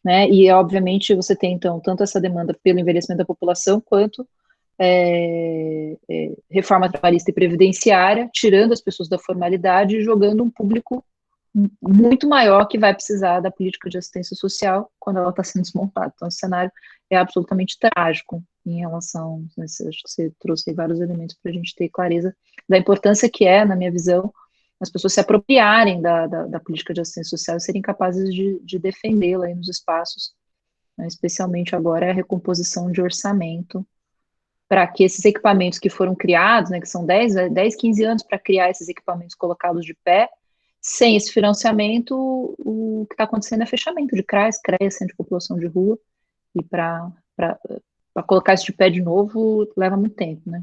[SPEAKER 2] Né? E obviamente você tem então tanto essa demanda pelo envelhecimento da população quanto reforma trabalhista e previdenciária, tirando as pessoas da formalidade e jogando um público muito maior que vai precisar da política de assistência social quando ela está sendo desmontada. Então, esse cenário é absolutamente trágico em relação, né, acho que você trouxe aí vários elementos para a gente ter clareza da importância que é, na minha visão, as pessoas se apropriarem da política de assistência social e serem capazes de defendê-la aí nos espaços, né, especialmente agora a recomposição de orçamento, para que esses equipamentos que foram criados, né, que são 10, 15 anos para criar esses equipamentos colocados de pé, sem esse financiamento, o que está acontecendo é fechamento de CRAS, Centro de População de Rua, e para colocar isso de pé de novo leva muito tempo, né?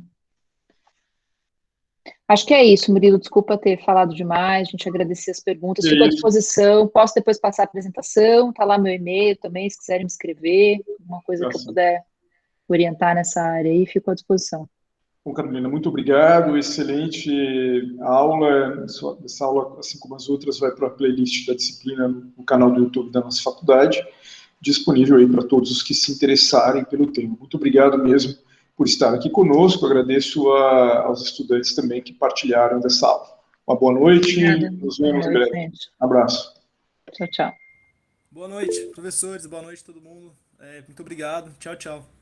[SPEAKER 2] Acho que é isso, Murilo, desculpa ter falado demais, a gente agradecer as perguntas, fico à disposição, posso depois passar a apresentação, tá lá meu e-mail também, se quiserem me escrever, uma coisa que eu puder orientar nessa área aí, fico à disposição.
[SPEAKER 1] Bom, Carolina, muito obrigado, excelente aula. Essa aula, assim como as outras, vai para a playlist da disciplina no canal do YouTube da nossa faculdade, disponível aí para todos os que se interessarem pelo tema. Muito obrigado mesmo por estar aqui conosco, agradeço aos estudantes também que partilharam dessa aula. Uma boa noite, nos vemos em breve. Um abraço.
[SPEAKER 2] Tchau, tchau.
[SPEAKER 3] Boa noite, professores, boa noite a todo mundo. Muito obrigado, tchau, tchau.